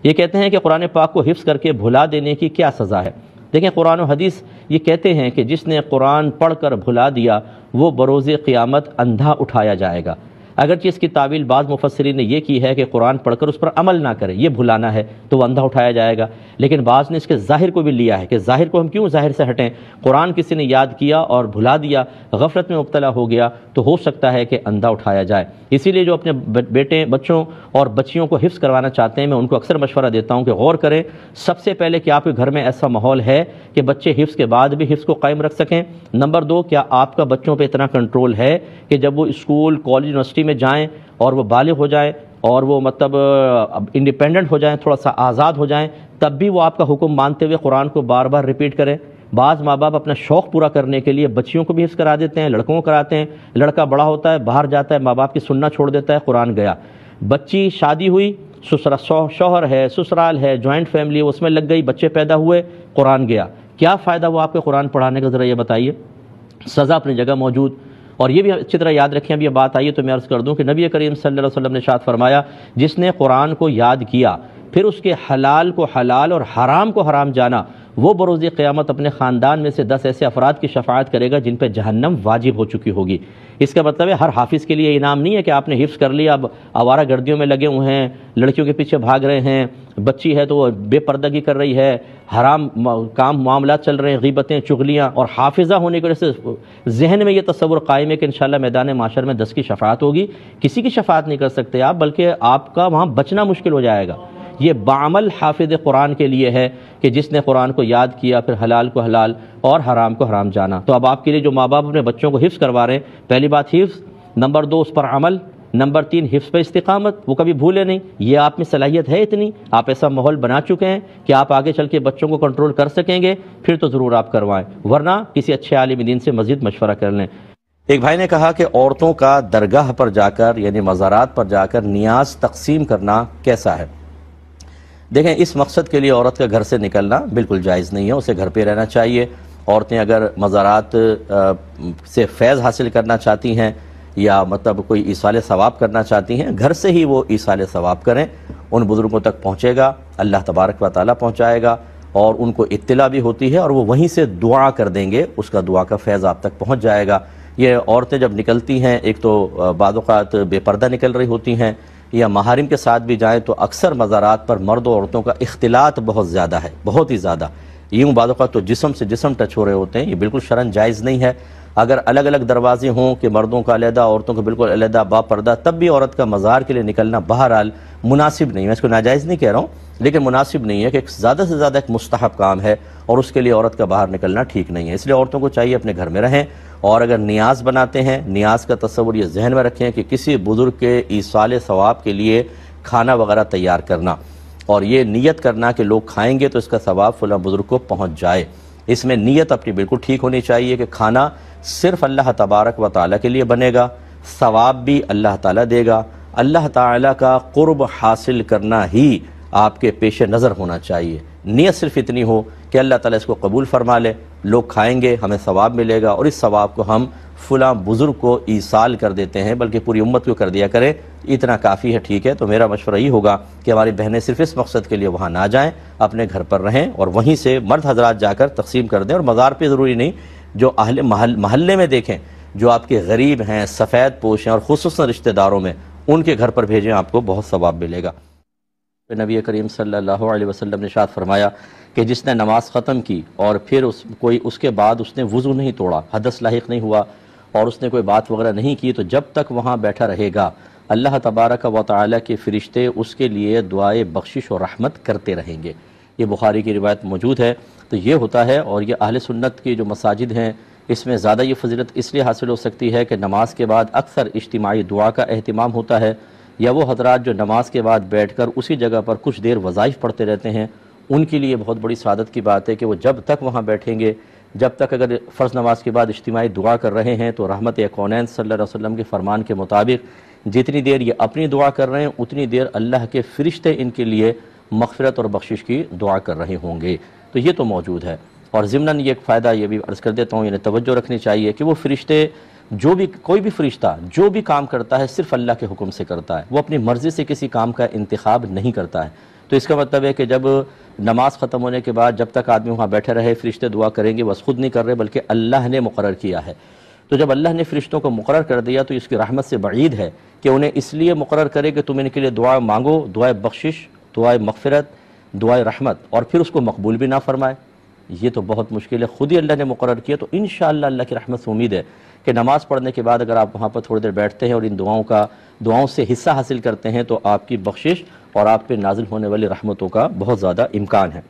یہ کہتے ہیں کہ قرآن پاک کو حفظ کر کے بھلا دینے کی کیا سزا ہے؟ دیکھیں قرآن و حدیث یہ کہتے ہیں کہ جس نے قرآن پڑھ کر بھلا دیا وہ بروز قیامت اندھا اٹھایا جائے گا۔ اگرچہ اس کی تعویل بعض مفسرین نے یہ کی ہے کہ قرآن پڑھ کر اس پر عمل نہ کرے، یہ بھلانا ہے تو وہ اندھا اٹھایا جائے گا، لیکن بعض نے اس کے ظاہر کو بھی لیا ہے کہ ظاہر کو ہم کیوں ظاہر سے ہٹیں، قرآن کسی نے یاد کیا اور بھلا دیا، غفلت میں مبتلا ہو گیا تو ہو سکتا ہے کہ اندھا اٹھایا جائے۔ اسی لیے جو اپنے بیٹے بچوں اور بچیوں کو حفظ کروانا چاہتے ہیں میں ان کو اکثر مشورہ دیتا ہوں کہ غور کریں سب سے پہلے کہ آپ کے گھر میں ایسا ماحول ہے کہ بچے حفظ کے بعد بھی حفظ کو قائم رکھ سکیں۔ نمبر 2، کیا آپ کا بچوں پہ اتنا کنٹرول ہے کہ جب وہ اسکول کالج یونیورسٹی میں جائیں اور وہ بالغ ہو جائیں اور وہ مطلب انڈیپینڈنٹ ہو جائیں، تھوڑا سا آزاد ہو جائیں، تب بھی وہ آپ کا حکم مانتے ہوئے قرآن کو بار بار ریپیٹ کریں؟ بعض ماں باپ اپنا شوق پورا کرنے کے لیے بچیوں کو بھی حفظ کرا دیتے ہیں، لڑکوں کو کراتے ہیں، لڑکا بڑا ہوتا ہے باہر جاتا ہے، ماں باپ کی سننا چھوڑ دیتا ہے، قرآن گیا۔ بچی شادی ہوئی، شوہر ہے، سسرال ہے، جوائنٹ فیملی اس میں لگ گئی، بچے پیدا ہوئے، قرآن گیا۔ کیا فائدہ وہ آپ کے قرآن پڑھانے کا، ذرا یہ بتائیے؟ سزا اپنی جگہ موجود۔ اور یہ بھی اچھی طرح یاد رکھیں، اب یہ بات آئی ہے تو میں عرض کر دوں کہ نبی کریم صلی اللہ علیہ وسلم نے ارشاد فرمایا جس نے قرآن کو یاد کیا پھر اس کے حلال کو حلال اور حرام کو حرام جانا، وہ بروز قیامت اپنے خاندان میں سے 10 ایسے افراد کی شفاعت کرے گا جن پہ جہنم واجب ہو چکی ہوگی۔ اس کا مطلب ہے ہر حافظ کے لیے انعام نہیں ہے کہ آپ نے حفظ کر لیا اب آوارہ گردیوں میں لگے ہوئے ہیں، لڑکیوں کے پیچھے بھاگ رہے ہیں، بچی ہے تو وہ بے پردگی کر رہی ہے، حرام کام معاملات چل رہے ہیں، غیبتیں چغلیاں، اور حافظہ ہونے کی وجہ سے ذہن میں یہ تصور قائم ہے کہ انشاءاللہ میدان معاشر میں 10 کی شفاعت ہوگی۔ کسی کی شفاعت نہیں کر سکتے آپ، بلکہ آپ کا وہاں بچنا مشکل ہو جائے گا۔ یہ بعمل حافظ قرآن کے لیے ہے کہ جس نے قرآن کو یاد کیا پھر حلال کو حلال اور حرام کو حرام جانا۔ تو اب آپ کے لیے جو ماں باپ اپنے بچوں کو حفظ کروا رہے ہیں، پہلی بات حفظ، نمبر 2 اس پر عمل، نمبر 3 حفظ پہ استقامت، وہ کبھی بھولے نہیں۔ یہ آپ میں صلاحیت ہے اتنی، آپ ایسا ماحول بنا چکے ہیں کہ آپ آگے چل کے بچوں کو کنٹرول کر سکیں گے، پھر تو ضرور آپ کروائیں، ورنہ کسی اچھے عالم دین سے مزید مشورہ کر لیں۔ ایک بھائی نے کہا کہ عورتوں کا درگاہ پر جا کر یعنی مزارات پر جا کر نیاز تقسیم کرنا کیسا ہے؟ دیکھیں اس مقصد کے لیے عورت کا گھر سے نکلنا بالکل جائز نہیں ہے، اسے گھر پہ رہنا چاہیے۔ عورتیں اگر مزارات سے فیض حاصل کرنا چاہتی ہیں یا مطلب کوئی ایصال ثواب کرنا چاہتی ہیں، گھر سے ہی وہ ایصال ثواب کریں، ان بزرگوں تک پہنچے گا، اللہ تبارک و تعالیٰ پہنچائے گا اور ان کو اطلاع بھی ہوتی ہے اور وہ وہیں سے دعا کر دیں گے، اس کا دعا کا فیض آپ تک پہنچ جائے گا۔ یہ عورتیں جب نکلتی ہیں ایک تو بعض اوقات بے پردہ نکل رہی ہوتی ہیں یا محارم کے ساتھ بھی جائیں تو اکثر مزارات پر مرد و عورتوں کا اختلاط بہت زیادہ ہے، بہت ہی زیادہ، یوں بعض اوقات تو جسم سے جسم ٹچ ہو رہے ہوتے ہیں، یہ بالکل شرعاً جائز نہیں ہے۔ اگر الگ الگ دروازے ہوں کہ مردوں کا علیحدہ عورتوں کا بالکل علیحدہ با پردہ، تب بھی عورت کا مزار کے لیے نکلنا بہرحال مناسب نہیں ہے، میں اس کو ناجائز نہیں کہہ رہا ہوں، لیکن مناسب نہیں ہے کہ زیادہ سے زیادہ ایک مستحب کام ہے اور اس کے لیے عورت کا باہر نکلنا ٹھیک نہیں ہے۔ اس لیے عورتوں کو چاہیے اپنے گھر میں رہیں، اور اگر نیاز بناتے ہیں، نیاز کا تصور یہ ذہن میں رکھیں کہ کسی بزرگ کے ایصال ثواب کے لیے کھانا وغیرہ تیار کرنا اور یہ نیت کرنا کہ لوگ کھائیں گے تو اس کا ثواب فلاں بزرگ کو پہنچ جائے، اس میں نیت اپنی بالکل ٹھیک ہونی چاہیے کہ کھانا صرف اللہ تبارک و تعالیٰ کے لیے بنے گا، ثواب بھی اللہ تعالیٰ دے گا، اللہ تعالیٰ کا قرب حاصل کرنا ہی آپ کے پیش نظر ہونا چاہیے۔ نیت صرف اتنی ہو کہ اللہ تعالیٰ اس کو قبول فرما لے، لوگ کھائیں گے، ہمیں ثواب ملے گا اور اس ثواب کو ہم فلاں بزرگ کو ایصال کر دیتے ہیں، بلکہ پوری امت کو کر دیا کریں، اتنا کافی ہے، ٹھیک ہے۔ تو میرا مشورہ یہ ہوگا کہ ہماری بہنیں صرف اس مقصد کے لیے وہاں نہ جائیں، اپنے گھر پر رہیں اور وہیں سے مرد حضرات جا کر تقسیم کر دیں، اور مزار پہ ضروری نہیں جو اہل محلے میں دیکھیں جو آپ کے غریب ہیں، سفید پوش ہیں، اور خصوصاً رشتہ داروں میں، ان کے گھر پر بھیجیں، آپ کو بہت ثواب ملے گا۔ نبی کریم صلی اللہ علیہ وسلم نے ارشاد فرمایا کہ جس نے نماز ختم کی اور پھر اس کے بعد اس نے وضو نہیں توڑا، حدث لاحق نہیں ہوا، اور اس نے کوئی بات وغیرہ نہیں کی، تو جب تک وہاں بیٹھا رہے گا اللہ تبارک و تعالیٰ کے فرشتے اس کے لیے دعائے بخشش اور رحمت کرتے رہیں گے۔ یہ بخاری کی روایت موجود ہے۔ تو یہ ہوتا ہے، اور یہ اہل سنت کی جو مساجد ہیں اس میں زیادہ یہ فضیلت اس لیے حاصل ہو سکتی ہے کہ نماز کے بعد اکثر اجتماعی دعا کا اہتمام ہوتا ہے، یا وہ حضرات جو نماز کے بعد بیٹھ کر اسی جگہ پر کچھ دیر وظائف پڑھتے رہتے ہیں، ان کے لیے بہت بڑی سعادت کی بات ہے کہ وہ جب تک وہاں بیٹھیں گے، جب تک اگر فرض نماز کے بعد اجتماعی دعا کر رہے ہیں تو رحمت کونین صلی اللہ علیہ وسلم کے فرمان کے مطابق جتنی دیر یہ اپنی دعا کر رہے ہیں اتنی دیر اللہ کے فرشتے ان کے لیے مغفرت اور بخشش کی دعا کر رہے ہوں گے۔ تو یہ تو موجود ہے، اور ضمناً یہ ایک فائدہ یہ بھی عرض کر دیتا ہوں، یعنی توجہ رکھنی چاہیے کہ وہ فرشتے کوئی بھی فرشتہ جو بھی کام کرتا ہے صرف اللہ کے حکم سے کرتا ہے، وہ اپنی مرضی سے کسی کام کا انتخاب نہیں کرتا ہے۔ تو اس کا مطلب ہے کہ جب نماز ختم ہونے کے بعد جب تک آدمی وہاں بیٹھے رہے فرشتے دعا کریں گے، بس خود نہیں کر رہے بلکہ اللہ نے مقرر کیا ہے۔ تو جب اللہ نے فرشتوں کو مقرر کر دیا تو اس کی رحمت سے بعید ہے کہ انہیں اس لیے مقرر کرے کہ تم ان کے لیے دعا مانگو، دعائے بخشش، دعائے مغفرت، دعائے رحمت، اور پھر اس کو مقبول بھی نہ فرمائے۔ یہ تو بہت مشکل ہے، خود ہی اللہ نے مقرر کیا۔ تو انشاءاللہ اللہ کی رحمت سے امید ہے کہ نماز پڑھنے کے بعد اگر آپ وہاں پر تھوڑی دیر بیٹھتے ہیں اور ان دعاؤں سے حصہ حاصل کرتے ہیں تو آپ کی بخشش اور آپ پہ نازل ہونے والی رحمتوں کا بہت زیادہ امکان ہے۔